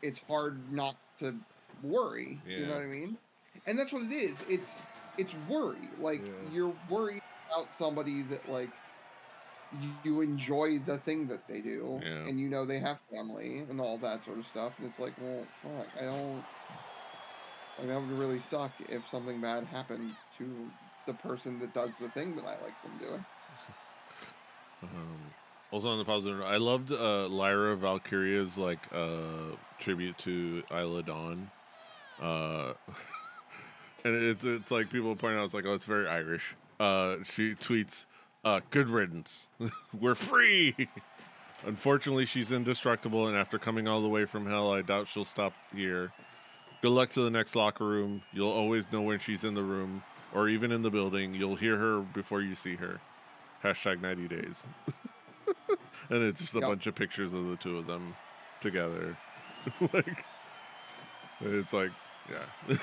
it's hard not to worry. You know Yeah. what I mean? And that's what it is. It's worry. Like, Yeah. you're worried about somebody that, like, you enjoy the thing that they do, Yeah. and you know they have family and all that sort of stuff, and it's like, well, fuck, that would really suck if something bad happened to the person that does the thing that I like them doing. Also on the positive note, I loved Lyra Valkyria's like tribute to Isla Dawn. And it's like people point out, it's like, oh, it's very Irish. She tweets, good riddance. We're free. Unfortunately, she's indestructible, and after coming all the way from hell, I doubt she'll stop here. Good luck to the next locker room. You'll always know when she's in the room or even in the building. You'll hear her before you see her. Hashtag 90 days. And it's just a bunch of pictures of the two of them together. Like, it's like, yeah.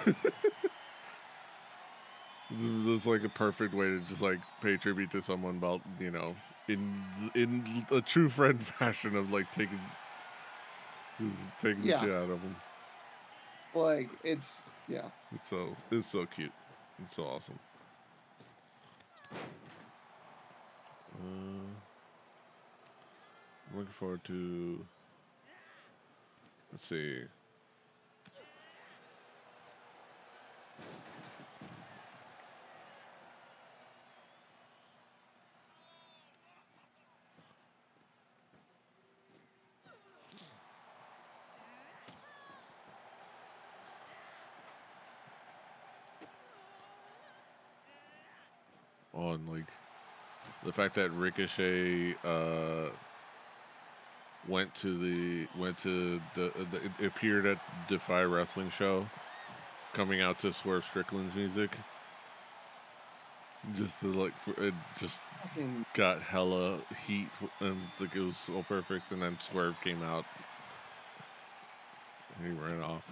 This is like a perfect way to just like pay tribute to someone about, you know, in a true friend fashion of like taking the shit out of them. Like, it's so cute. It's so awesome. I'm looking forward to. Let's see. Oh, and like the fact that Ricochet went to the it appeared at Defy Wrestling show, coming out to Swerve Strickland's music. Just to like, it just got hella heat, and it's like it was so perfect. And then Swerve came out, and he ran off,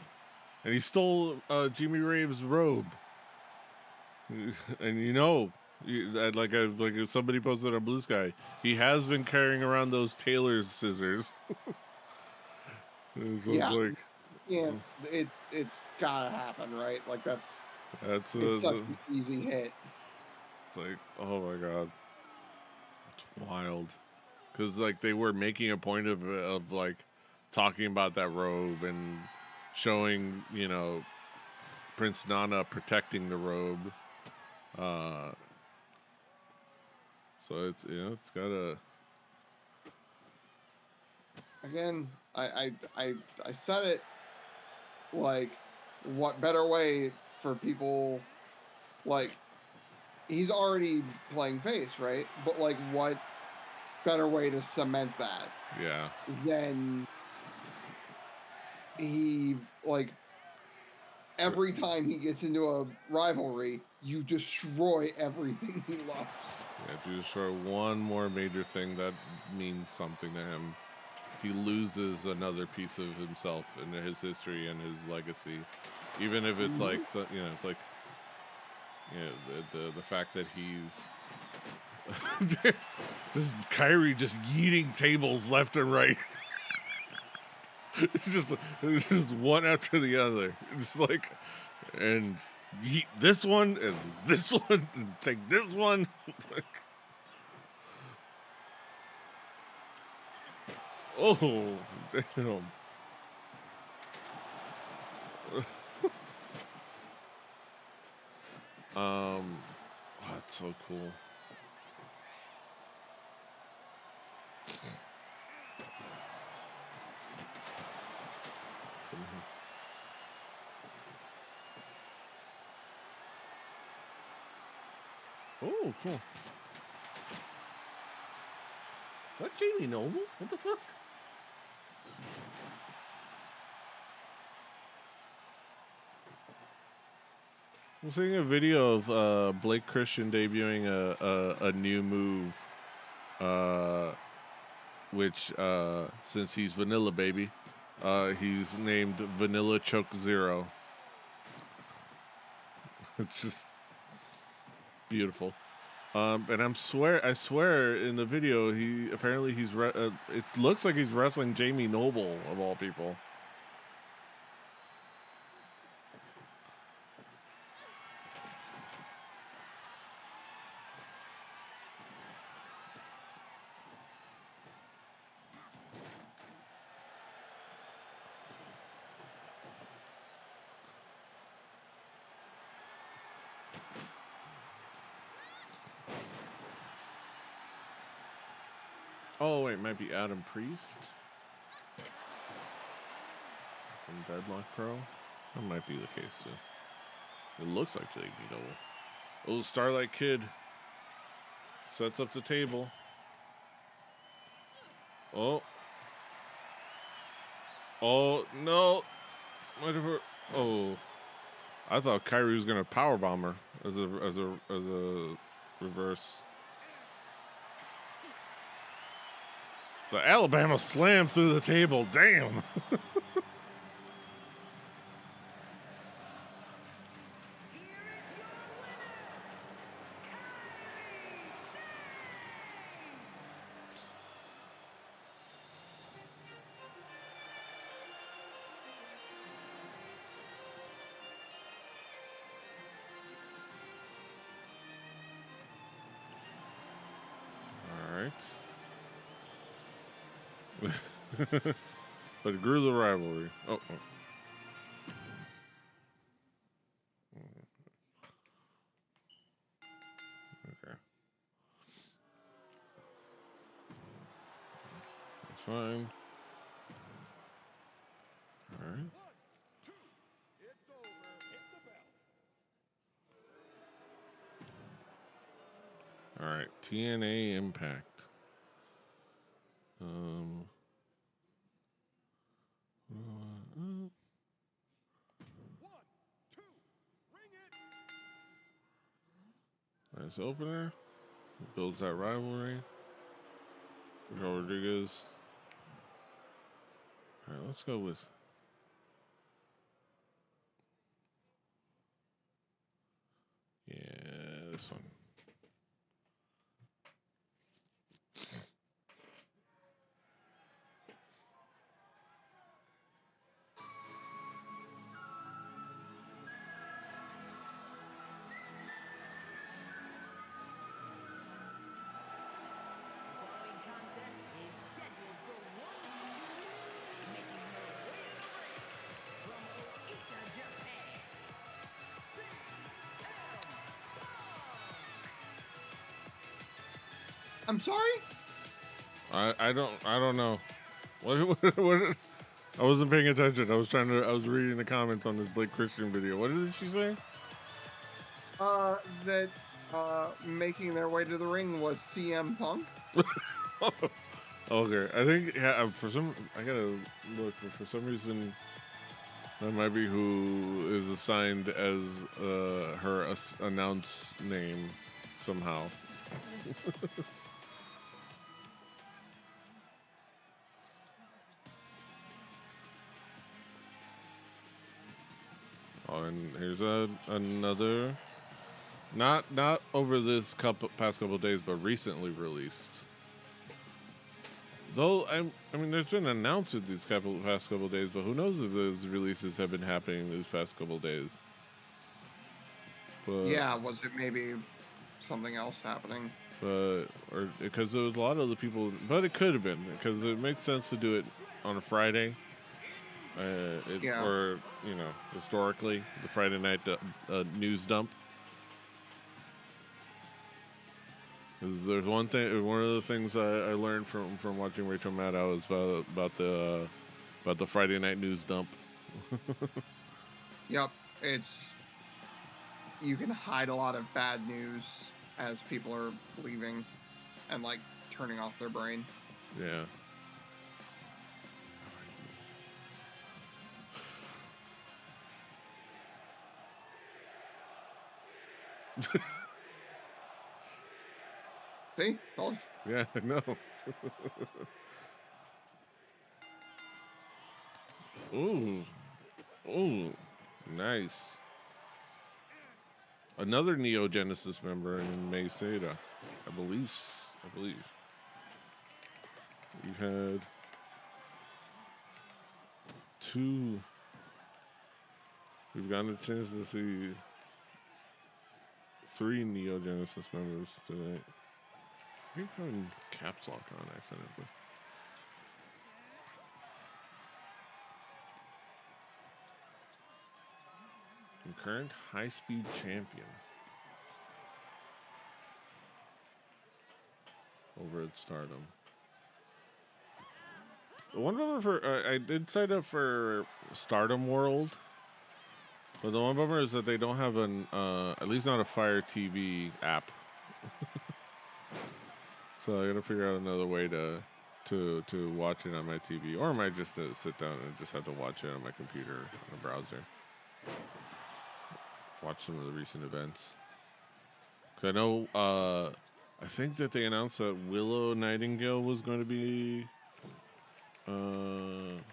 and he stole Jimmy Rave's robe. And you know, like somebody posted on Blue Sky, he has been carrying around those tailor's scissors. So yeah, it's like, it's gotta happen, right? Like it's such an easy hit. It's like, oh my god, it's wild, because like they were making a point of like talking about that robe and showing, you know, Prince Nana protecting the robe. So it's, you know, it's gotta. Again, I said it, like, what better way for people, like, he's already playing face, right? But like, what better way to cement that? Yeah. Than he, like, every time he gets into a rivalry, you destroy everything he loves. Yeah, to destroy one more major thing that means something to him, he loses another piece of himself and his history and his legacy. Even if it's like, so, you know, it's like, you know, the fact that he's just Kyrie just yeeting tables left and right. It's just one after the other. It's like, and yeet this one and this one and take this one. Like, oh, damn. Oh, that's so cool. Oh, cool. What, Jamie Noble? What the fuck? I'm seeing a video of Blake Christian debuting a new move, which since he's Vanilla Baby, he's named Vanilla Choke Zero. It's just beautiful. And I swear in the video he's it looks like he's wrestling Jamie Noble of all people. Oh wait, it might be Adam Priest from Deadlock Pro. That might be the case too. It looks like Jamie Noble. Oh, Starlight Kid sets up the table. Oh. Oh no. Whatever. Oh. I thought Kyrie was gonna powerbomb her as a reverse. The Alabama slam through the table. Damn. But it grew the rivalry. Oh. Okay. That's fine. All right. 1, 2, it's over. Hit the bell. All right. TNA Impact. 1, 2, ring it. Nice opener. Builds that rivalry. Joe Rodriguez. All right, let's go with. Yeah, this one. Following contest is scheduled for 1 fall. Making her way to the ring from Oita, Japan. I'm sorry? I don't know. What I wasn't paying attention. I was reading the comments on this Blake Christian video. What did she say? That making their way to the ring was CM Punk. Okay, I think I gotta look. But for some reason, that might be who is assigned as her announce name somehow. Oh, and here's another, not over this past couple of days, but recently released. Though I mean, there's been announcements these past couple of days, but who knows if those releases have been happening these past couple of days? But, Yeah, was it maybe something else happening? or because there was a lot of the people, but it could have been because it makes sense to do it on a Friday. Yeah. Or historically, the Friday night news dump. 'Cause there's one of the things I learned from watching Rachel Maddow is about the Friday night news dump. Yep. You can hide a lot of bad news as people are leaving and like turning off their brain. Yeah. See? Told you. Yeah, I know. Ooh. Ooh. Nice. Another Neo Genesis member in May Seda. I believe. We've had two. We've gotten a chance to see 3 Neo Genesis members tonight. I keep having caps lock on accidentally. And current high-speed champion over at Stardom. The one bummer for I did sign up for Stardom World, but the one bummer is that they don't have an at least not a Fire TV app. So I gotta figure out another way to watch it on my TV, or I might just sit down and just have to watch it on my computer on a browser. Watch some of the recent events. 'Cause I know I think that they announced that Willow Nightingale was going to be okay.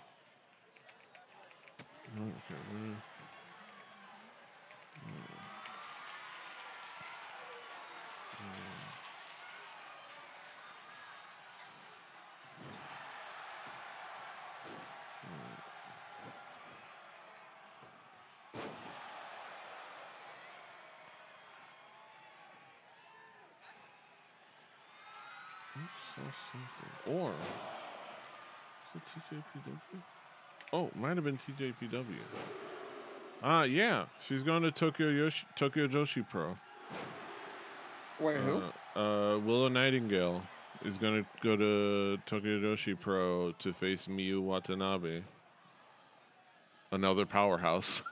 Or is it TJPW? Oh, might have been TJPW. Yeah, she's going to Tokyo Joshi Pro. Wait, who? Willow Nightingale is going to go to Tokyo Joshi Pro to face Miyu Watanabe, another powerhouse.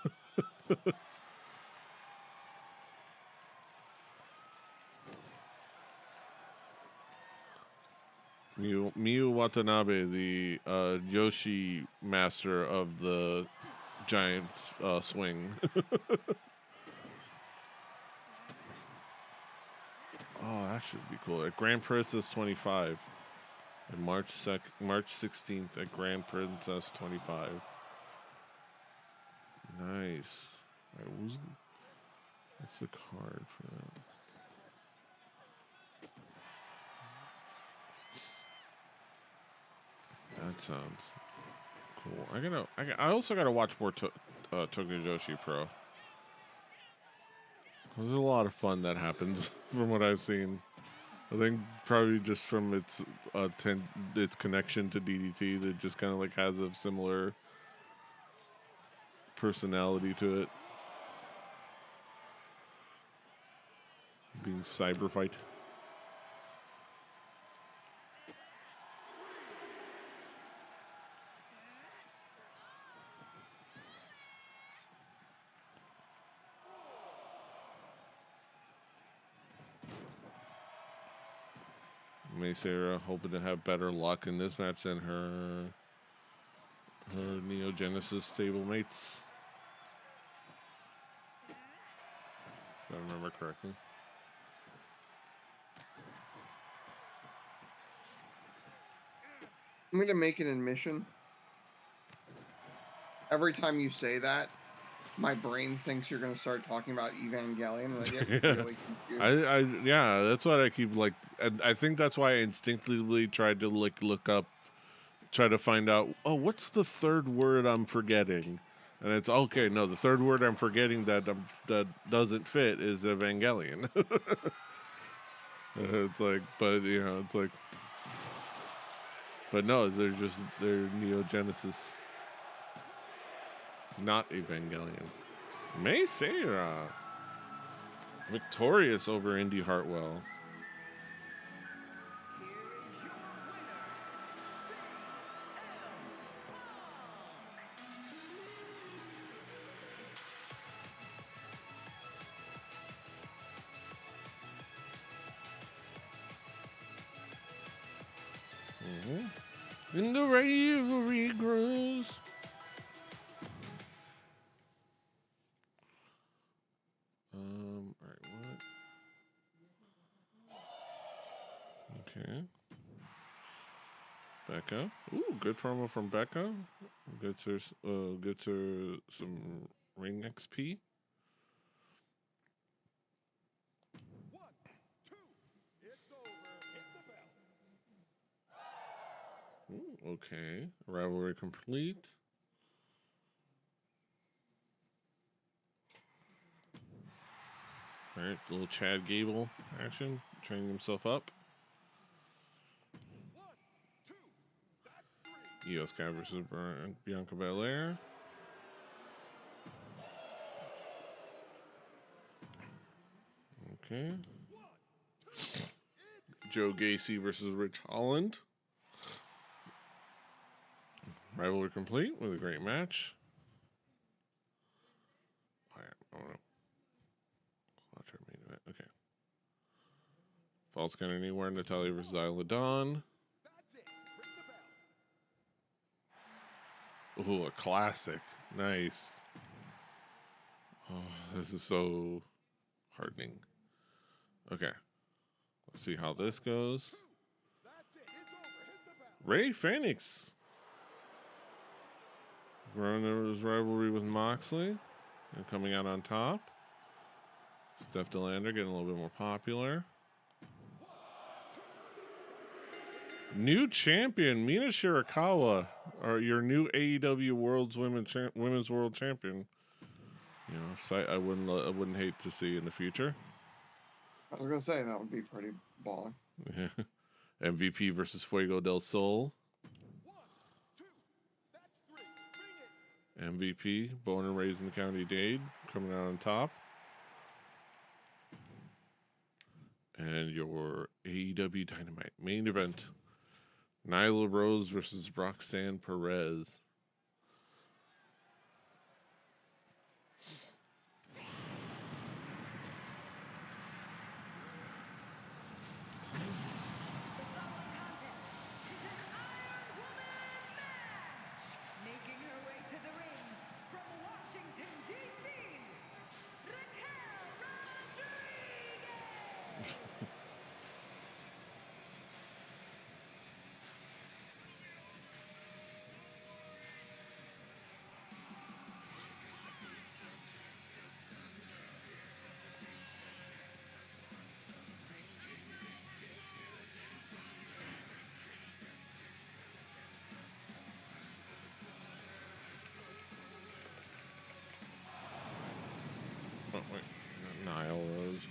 Miyu Watanabe, the Joshi master of the giant swing. Oh, that should be cool. At Grand Princess 25. And March 16th at Grand Princess 25. Nice. What's the card for that? That sounds cool. I also gotta watch more Tokyo Joshi Pro. There's a lot of fun that happens from what I've seen. I think probably just from its connection to DDT that just kind of like has a similar personality to it. Being cyber fight. May Sarah hoping to have better luck in this match than her Neo Genesis stablemates. If I remember correctly. I'm going to make an admission. Every time you say that, my brain thinks you're going to start talking about Evangelion, and I get really confused. Yeah, that's what I keep like. And I think that's why I instinctively tried to try to find out. Oh, what's the third word I'm forgetting? And it's okay. No, the third word I'm forgetting that doesn't fit is Evangelion. It's like, but it's like, but no, they're Neo Genesis. Not Evangelion. May Sarah. Victorious over Indy Hartwell. And the rivalry grows. All right, what? Okay. Becca. Ooh, good promo from Becca. Gets her some ring XP. 1, 2. It's over. Hit the bell. Ooh, okay. Rivalry complete. All right, little Chad Gable action, training himself up. 1, 2. That's 3. Io Sky versus Bianca Belair. Okay. Joe Gacy versus Rich Holland. Rivalry complete with a great match. All right, I don't know. Watch our main event. Okay. Falls Count Anywhere, Natalia versus Isla Dawn. That's it. Ring the bell. Ooh, a classic. Nice. Oh, this is so heartening. Okay. Let's see how this goes. That's it. It's over. Hit the bell. Ray Phoenix. Running his rivalry with Moxley and coming out on top. Steph Delander getting a little bit more popular. New champion Mina Shirakawa, or your new AEW Women's World Champion. You know, sight I wouldn't hate to see in the future. I was gonna say that would be pretty baller. MVP versus Fuego del Sol. 1, 2. That's 3. Ring it. MVP, born and raised in County Dade, coming out on top. And your AEW Dynamite main event. Nyla Rose versus Roxanne Perez. Making her way to the ring from Washington, D.C., Raquel Rodriguez. Oh, wait. Nyla Rose.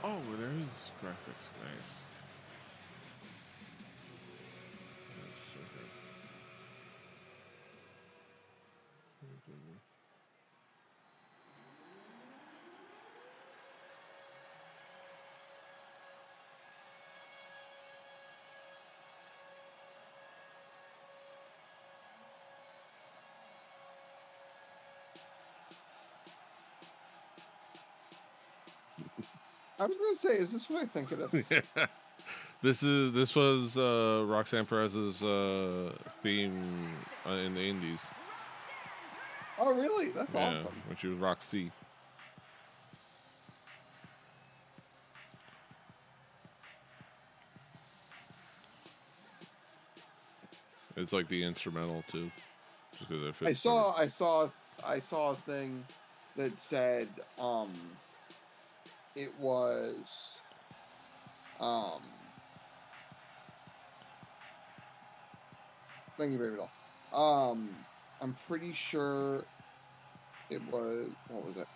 Oh, there is graphics. Nice. That's so good. I was gonna say, is this what I think it is? This was Roxanne Perez's theme in the Indies. Oh, really? That's awesome. When she was Roxy. It's like the instrumental too, just because it fits. I saw a thing that said it was thank you, baby doll. I'm pretty sure it was, what was it?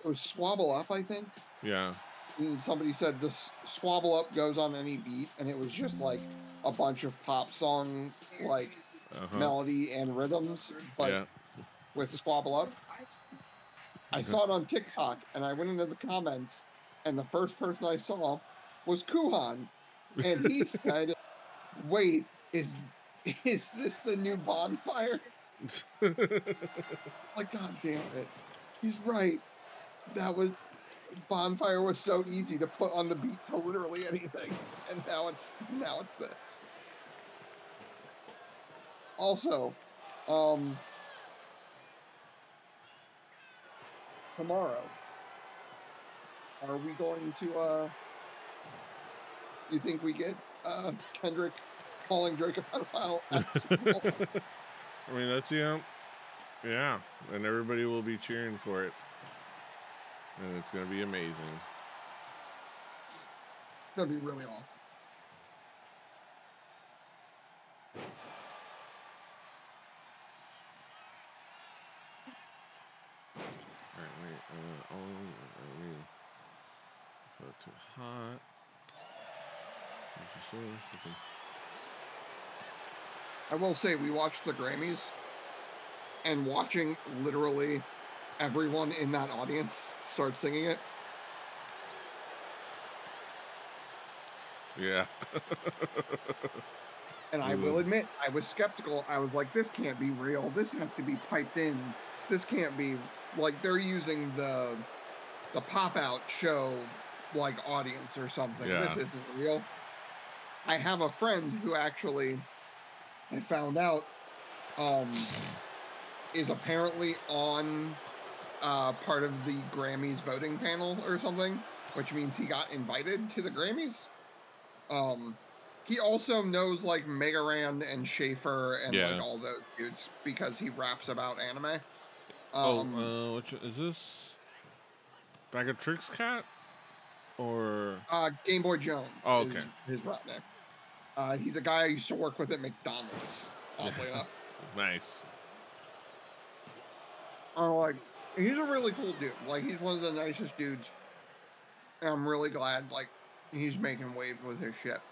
It was Swabble Up, I think. Yeah. And somebody said this Swabble Up goes on any beat, and it was just like a bunch of pop song like melody and rhythms, but Yeah. with Swabble Up. I saw it on TikTok, and I went into the comments, and the first person I saw was Kuhan, and he said, "Wait, is this the new Bonfire?" Like, God damn it, he's right. That was Bonfire was so easy to put on the beat to literally anything, and now it's this. Also, tomorrow, are we going to you think we get Kendrick calling Drake a pedophile at the Super Bowl? I mean, that's yeah, and everybody will be cheering for it, and it's gonna be amazing. It's gonna be really awesome. All right, wait. Put too hot. I will say we watched the Grammys, and watching literally everyone in that audience start singing it. Yeah. And I will admit, I was skeptical. I was like, this can't be real. This has to be piped in. This can't be like they're using the pop-out show like audience or something. Yeah. This isn't real. I have a friend who actually I found out is apparently on part of the Grammys voting panel or something, which means he got invited to the Grammys. He also knows like Megaran and Schaefer and like all those dudes because he raps about anime. Which is this? Bag of Tricks Cat? Or Game Boy Jones okay. is his rap name. He's a guy I used to work with at McDonald's, oddly enough. Nice. Like, he's a really cool dude. Like, he's one of the nicest dudes. And I'm really glad, like, he's making waves with his shit.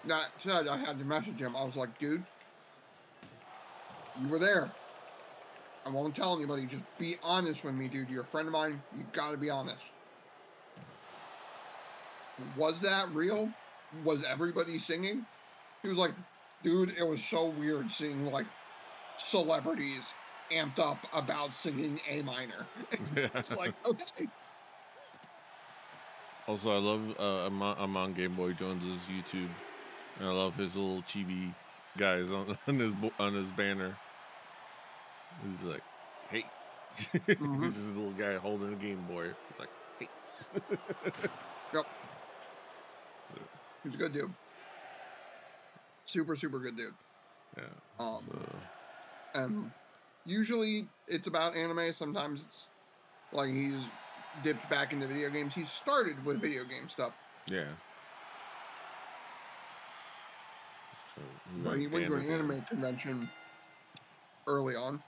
That said, I had to message him. I was like, dude, you were there. I won't tell anybody. Just be honest with me, dude. You're a friend of mine. You gotta be honest. Was that real? Was everybody singing? He was like, dude, it was so weird seeing, like, celebrities amped up about singing A minor. It's like, okay. Also, I love I'm on Game Boy Jones's YouTube, and I love his little chibi guys on his banner. He's like, hey, Mm-hmm. he's just a little guy holding a Game Boy. He's like, hey. Yep. He's a good dude. Super, super good dude. Yeah. And usually it's about anime. Sometimes it's like he's dipped back into video games. He started with video game stuff. Yeah. So But he went to an anime convention early on.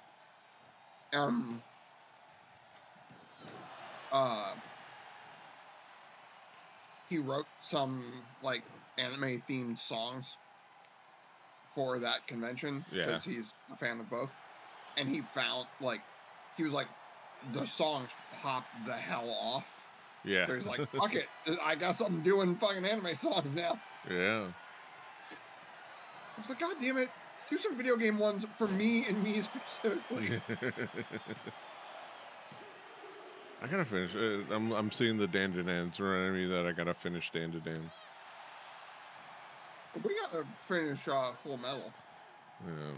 He wrote some like anime themed songs for that convention because he's a fan of both. And he found like he was like the songs popped the hell off. Yeah. There's like, fuck it, I guess I'm doing fucking anime songs now. Yeah. I was like, God damn it, do some video game ones for me and me specifically. I gotta finish. I'm seeing the Dandanans reminding me that I gotta finish Dandadan. We gotta finish Full Metal. Yeah.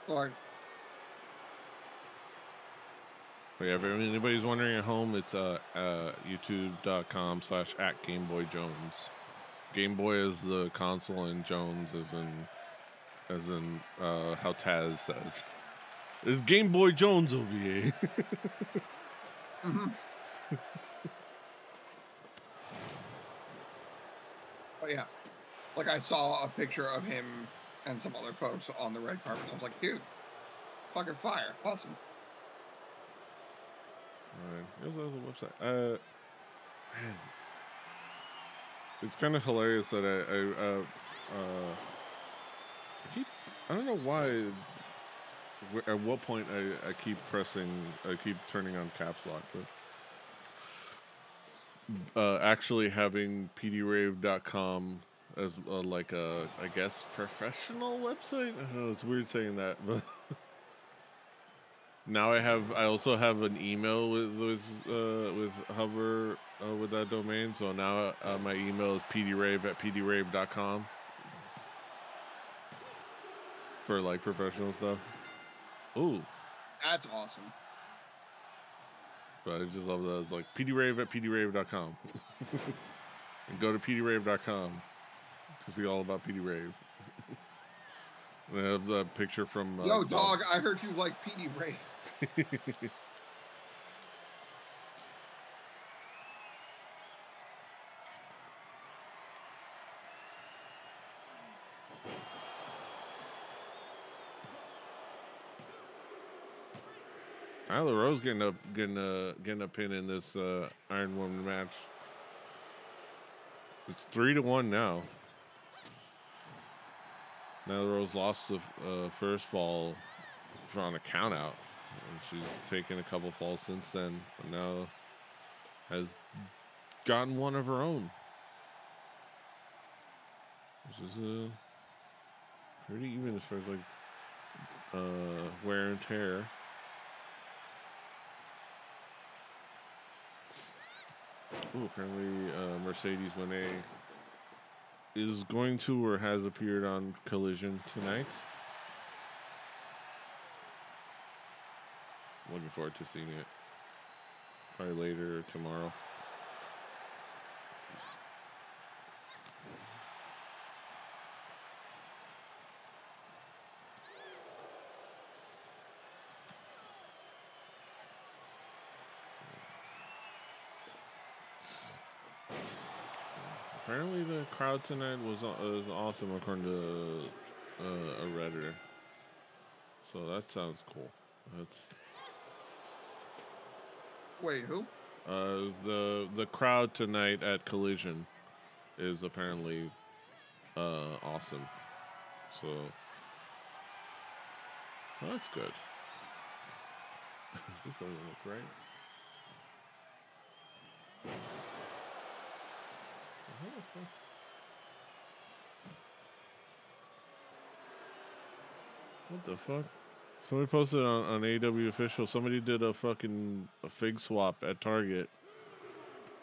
Like, but yeah, if anybody's wondering at home, it's youtube.com/@GameBoyJones. Game Boy is the console, and Jones as in how Taz says. It's Game Boy Jones over here. but yeah, like I saw a picture of him and some other folks on the red carpet. I was like, dude, fucking fire, awesome. Alright. He also has a website. Man. It's kind of hilarious that I keep, I don't know why, at what point I keep turning on caps lock, but actually having pdrave.com as like a, I guess, professional website. I don't know, it's weird saying that, but now I also have an email with Hover with that domain. So now my email is pdrave@pdrave.com for like professional stuff. Ooh, That's awesome. but I just love that. It's like pdrave@pdrave.com. And go to pdrave.com to see all about pdrave. And I have the picture from Yo, dog, I heard you like PD Ray. Tyler Rose getting a pin in this Iron Woman match. It's 3-1 now. Nyla Rose lost the first fall on a count out, and she's taken a couple falls since then, but now has gotten one of her own, which is pretty even as far as like wear and tear. Ooh, apparently Mercedes Moné is going to or has appeared on Collision tonight. Looking forward to seeing it. Probably later or tomorrow. Apparently the crowd tonight was awesome according to a Redditor. So that sounds cool. That's Wait, who? the crowd tonight at Collision is apparently awesome. So well, that's good. This doesn't look right. How the fuck? What the fuck? Somebody posted on AEW official. Somebody did a fig swap at Target.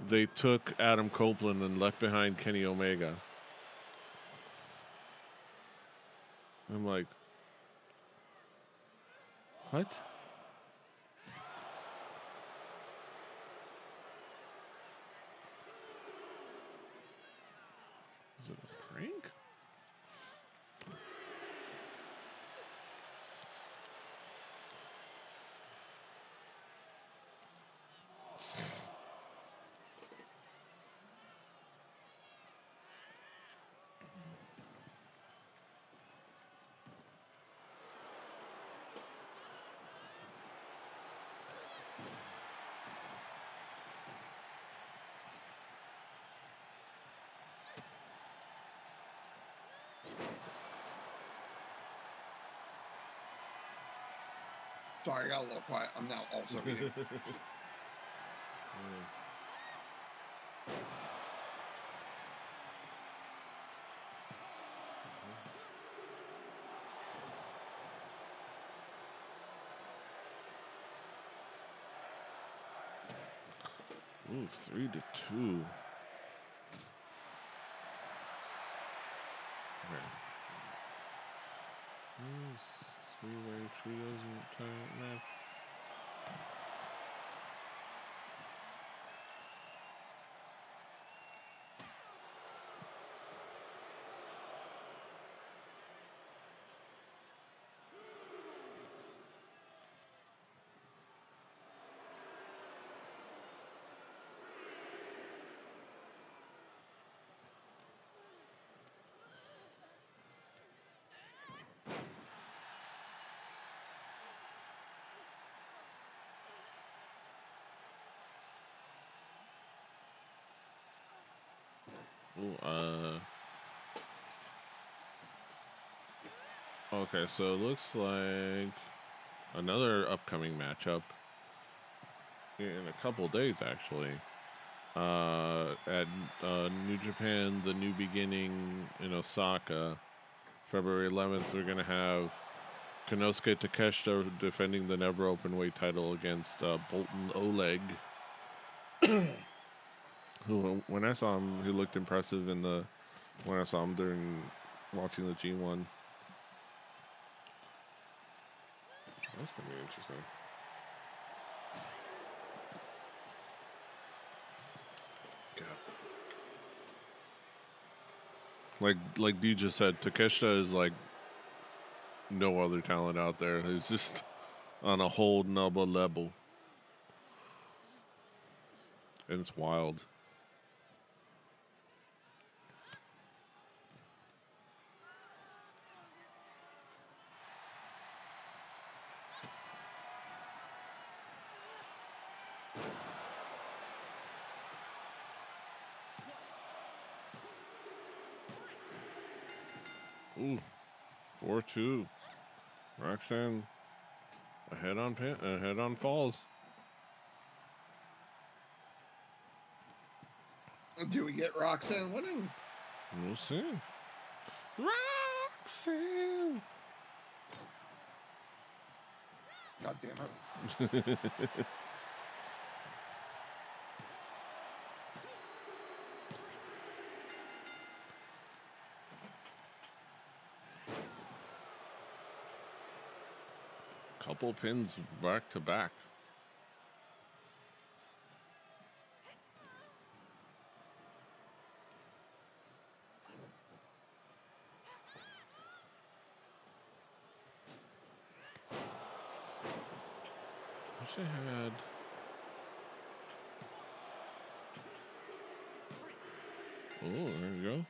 They took Adam Copeland and left behind Kenny Omega. I'm like, what? Is it a prank? Sorry, I got a little quiet. I'm now also eating. Ooh, 3-2. Okay. Three-way trios match. Ooh, okay, so it looks like another upcoming matchup in a couple days, actually. At New Japan, the New Beginning in Osaka, February 11th, we're going to have Konosuke Takeshita defending the Never Openweight title against Bolton Oleg, who, when I saw him, he looked impressive when I saw him during watching the G1. That's going to be interesting. God. Like D just said, Takeshita is like no other talent out there. He's just on a whole nother level. And it's wild. Ooh, 4-2. Roxanne ahead on falls. Do we get Roxanne winning? We'll see. Roxanne. God damn it. Couple pins back to back. Wish I had. Oh, there you go.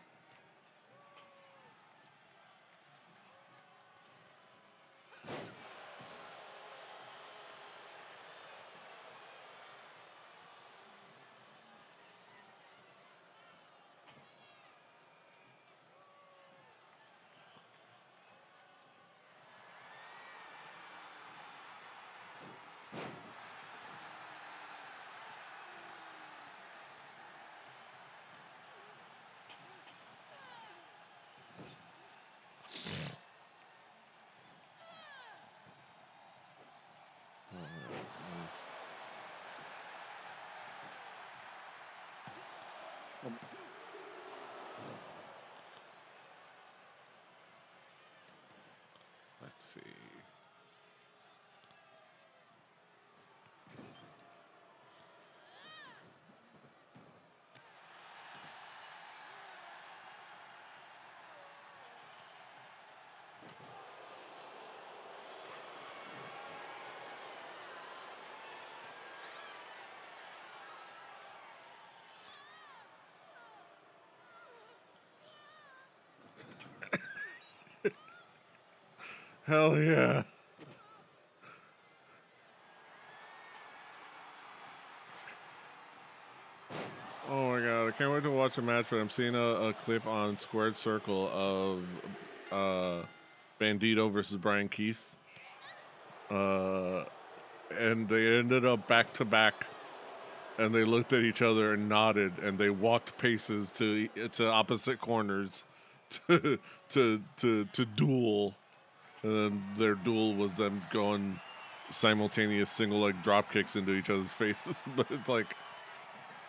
Let's see. Hell yeah. Oh my god, I can't wait to watch the match, but I'm seeing a clip on Squared Circle of Bandito versus Brian Keith. And they ended up back to back, and they looked at each other and nodded, and they walked paces to opposite corners to duel. And then their duel was them going simultaneous single leg drop kicks into each other's faces. But it's like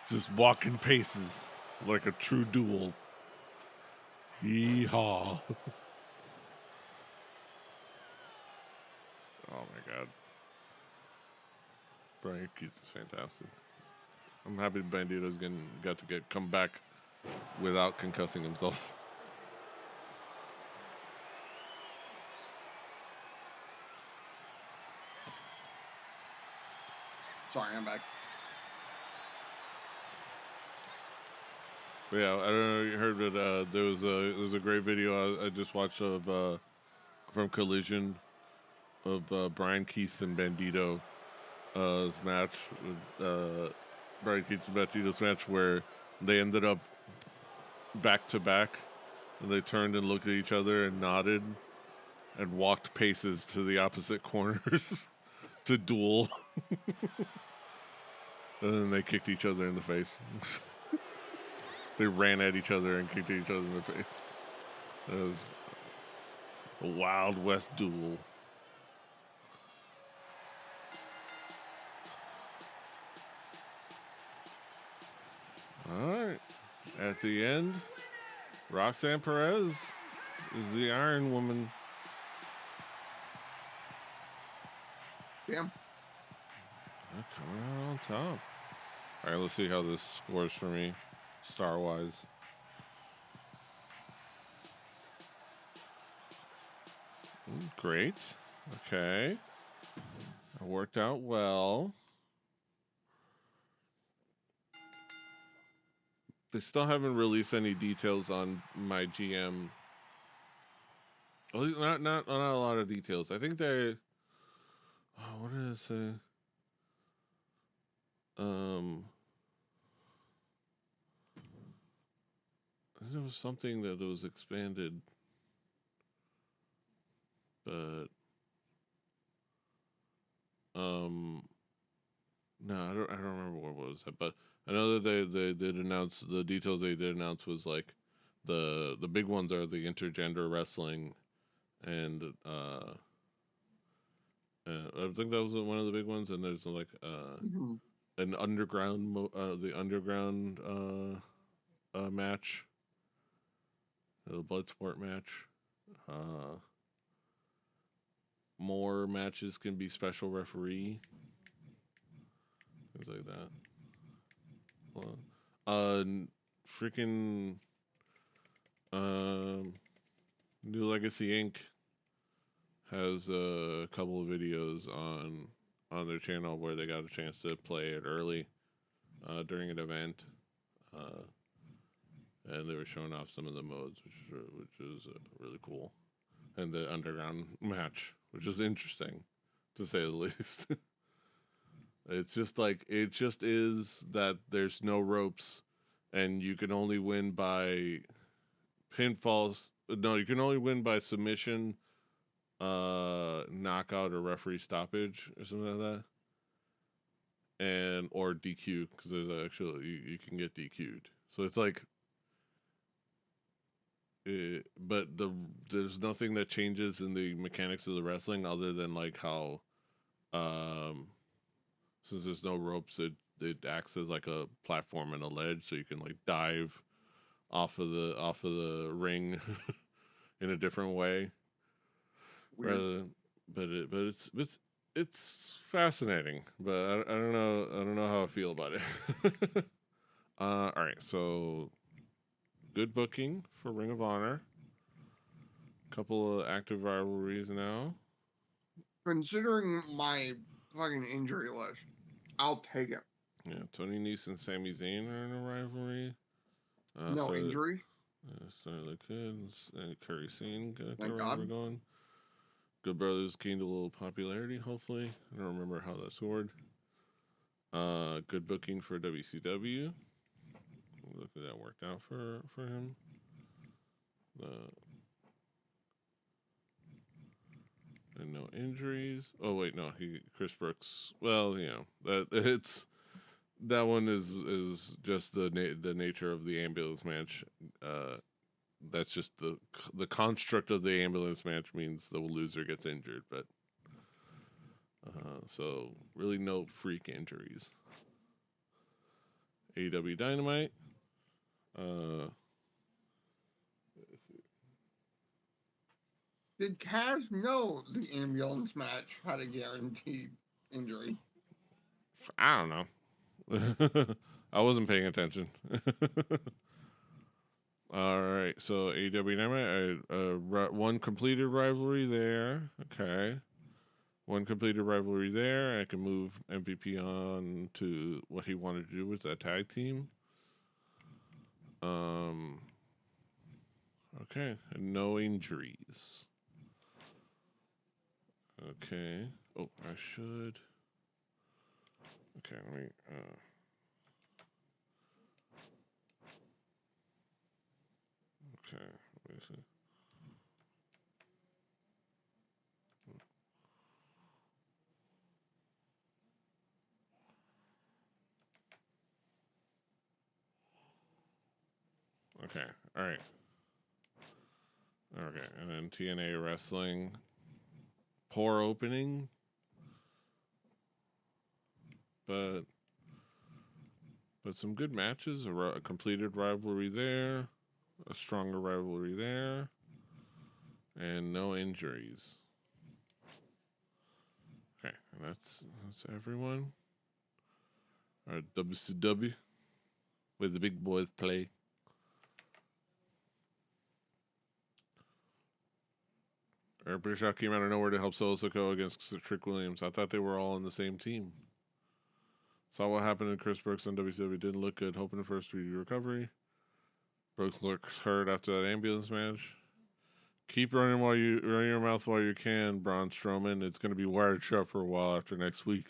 just walking paces like a true duel. Yeehaw. Oh my god. Brian Keith is fantastic. I'm happy Bandito's got to come back without concussing himself. Sorry, I'm back. But yeah, I don't know if you heard, but there was a great video I just watched of from Collision of Brian Keith and Bandito's match, Brian Keith and Bandito's match, where they ended up back to back, and they turned and looked at each other and nodded and walked paces to the opposite corners to duel. And then they kicked each other in the face. They ran at each other and kicked each other in the face. It was a Wild West duel. All right. At the end, Roxanne Perez is the Iron Woman. Damn. Coming out on top. All right, let's see how this scores for me, star-wise. Great. Okay. That worked out well. They still haven't released any details on MyGM. Oh, not a lot of details. I think they. Oh, what did it say? I think there was something that was expanded, but no, I don't remember what was it, but I know that they did announce the details. They did announce was like the big ones are the intergender wrestling, and I think that was one of the big ones. And there's like an underground the underground match, the blood sport match. More matches can be special referee. Things like that. Freaking New Legacy Inc. has a couple of videos on their channel where they got a chance to play it early during an event, and they were showing off some of the modes, which is really cool, and the underground match, which is interesting, to say the least. It's just like, it just is that there's no ropes, and you can only win by pinfalls. No, you can only win by submission, knockout, or referee stoppage, or something like that, and or DQ, because there's actually you can get DQ'd. So it's like, but there's nothing that changes in the mechanics of the wrestling other than like how, since there's no ropes, it acts as like a platform and a ledge, so you can like dive off of the ring in a different way. Weird. But it's fascinating. But I don't know how I feel about it. All right, so good booking for Ring of Honor. Couple of active rivalries now. Considering my fucking injury list, I'll take it. Yeah, Tony Nese and Sami Zayn are in a rivalry. No injury. Started like good. And Curry Sane got Thank where we're God. going. Good Brothers gained a little popularity, hopefully. I don't remember how that scored. Good booking for WCW. Look at that worked out for him. And no injuries. Oh wait, no, Chris Brooks. Well, you know, that one is just the nature of the ambulance match. That's just the construct of the ambulance match means the loser gets injured, but so really no freak injuries. AEW Dynamite. Did Kaz know the ambulance match had a guaranteed injury? I don't know. I wasn't paying attention. All right, so AEW Dynamite, one completed rivalry there. Okay, one completed rivalry there. I can move MVP on to what he wanted to do with that tag team. Okay, and no injuries. Okay. Oh, I should. Okay, let me. Okay. Let me see. Okay. All right. Okay. And then TNA Wrestling. Poor opening. But some good matches. A completed rivalry there. A stronger rivalry there. And no injuries. Okay. And that's everyone. All right. WCW. Where the big boys play. British Shock came out of nowhere to help Solo Sikoa against Trick Williams. I thought they were all on the same team. Saw what happened to Chris Brooks on WCW. Didn't look good. Hoping for a speedy recovery. Brooks looks hurt after that ambulance match. Keep running your mouth while you can, Braun Strowman. It's going to be wired shut for a while after next week.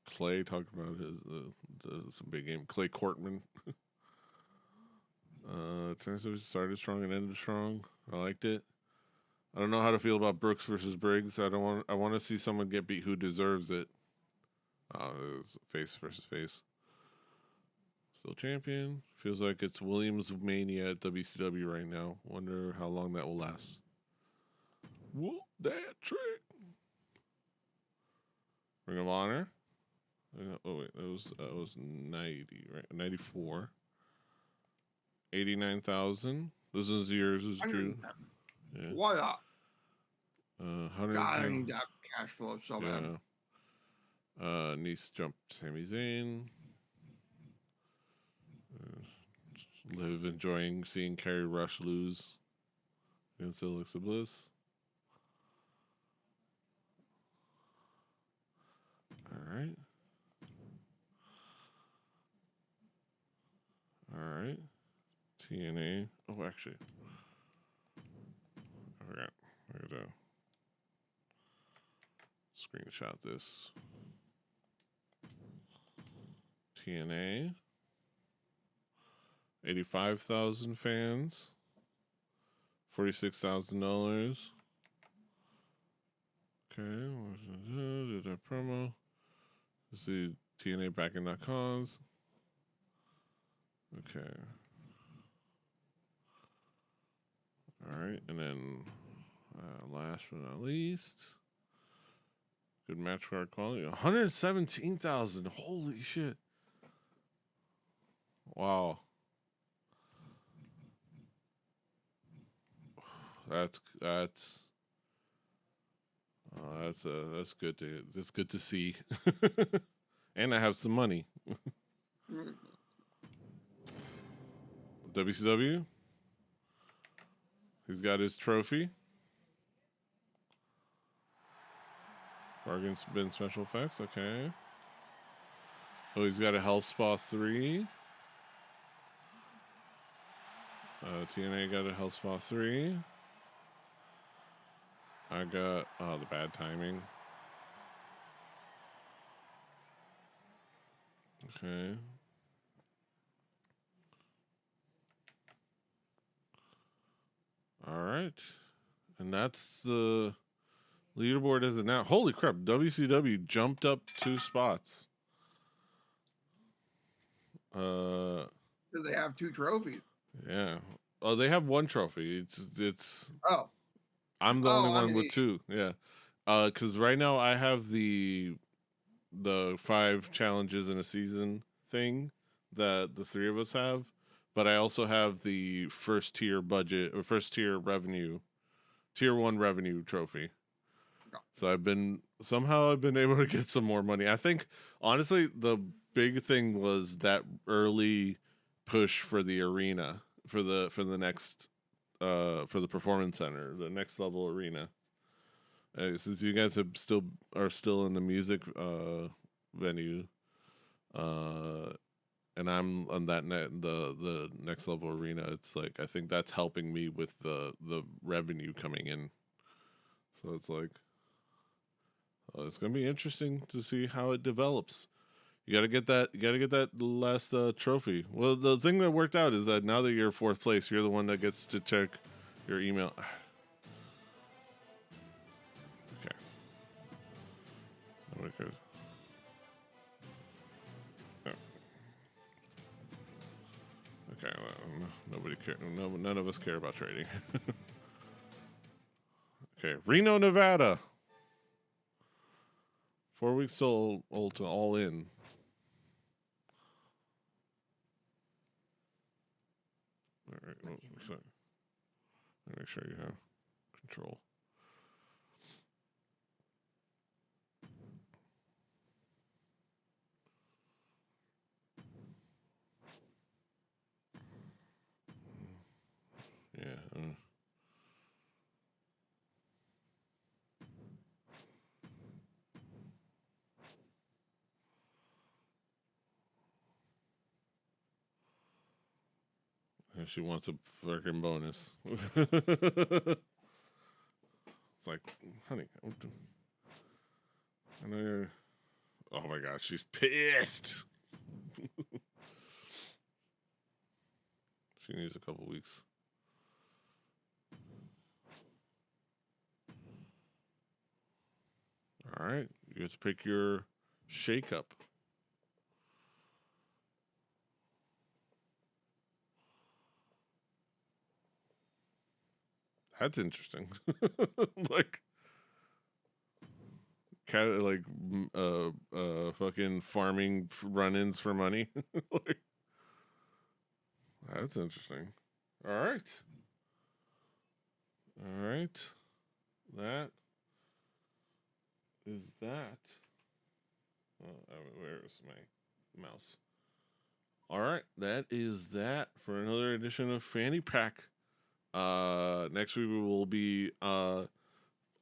Clay talking about some big game. Clay Cortman. Turns out started strong and ended strong. I liked it. I don't know how to feel about Brooks versus Briggs. I want to see someone get beat who deserves it. It was face versus face. Still champion. Feels like it's Williams Mania at WCW right now. Wonder how long that will last. Whoop that trick. Ring of Honor. Oh wait, that was 90, right? 94. 89,000. This is yours, is Drew. Yeah. What up? 100. God, I need that cash flow so bad. Nice jump Sami Zayn. Liv enjoying seeing Kerry Rush lose against Alexa Bliss. All right. TNA. Oh, actually, I forgot. I gotta screenshot this. TNA. 85,000 fans. $46,000. Okay. Did that promo. Let's see. TNA back in that cause. Okay. All right. And then last but not least, good match card quality. 117,000. Holy shit. Wow. That's good to see. And I have some money. WCW. He's got his trophy. Bargain bin special effects. Okay. Oh, he's got a Health Spa 3. TNA got a Health Spa 3. I got the bad timing. Okay. All right. And that's the leaderboard as it now. Holy crap. WCW jumped up 2 spots. Do they have 2 trophies? Yeah. Oh, they have 1 trophy. It's Oh. I'm the only one with 2. Yeah. Cuz right now I have the 5 challenges in a season thing that the 3 of us have, but I also have the first tier budget or first tier revenue, tier 1 revenue trophy. So I've been able to get some more money. I think honestly the big thing was that early push for the arena for the next for the performance center, the next level arena. Since you guys are still in the music venue, and I'm on the next level arena, it's like I think that's helping me with the revenue coming in. So it's like it's gonna be interesting to see how it develops. You gotta get that. You gotta get that last trophy. Well, the thing that worked out is that now that you're fourth place, you're the one that gets to check your email. Okay. Nobody cares. No. Okay. Well, nobody care. No, none of us care about trading. Okay, Reno, Nevada. 4 weeks till all in. All right, well, so, make sure you have control. Yeah. And she wants a freaking bonus. It's like, honey, I know you're. Oh my God, she's pissed. She needs a couple weeks. All right, you have to pick your shake-up. That's interesting. Like, fucking farming run-ins for money. Like, that's interesting. All right. All right. That is that. Where is my mouse? All right. That is that for another edition of Fanny Pack. Next week we will be on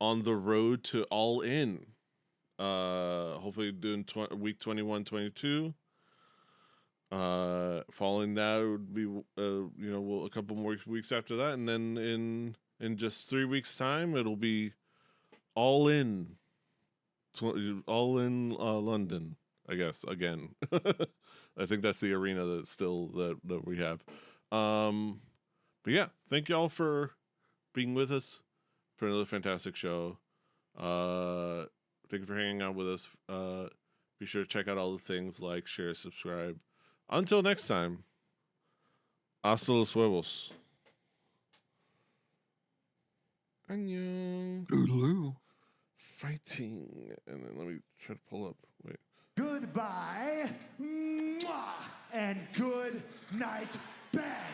the road to All In. Hopefully doing week 21, 22. Following that would be a couple more weeks after that, and then in just 3 weeks time it'll be All In. All In London, I guess, again. I think that's the arena that's still that we have. But yeah, thank y'all for being with us for another fantastic show. Thank you for hanging out with us. Be sure to check out all the things, like, share, subscribe. Until next time, hasta los huevos. Annyeong. Toodaloo. Fighting. And then let me try to pull up. Wait. Goodbye. Mwah, and good night, bang.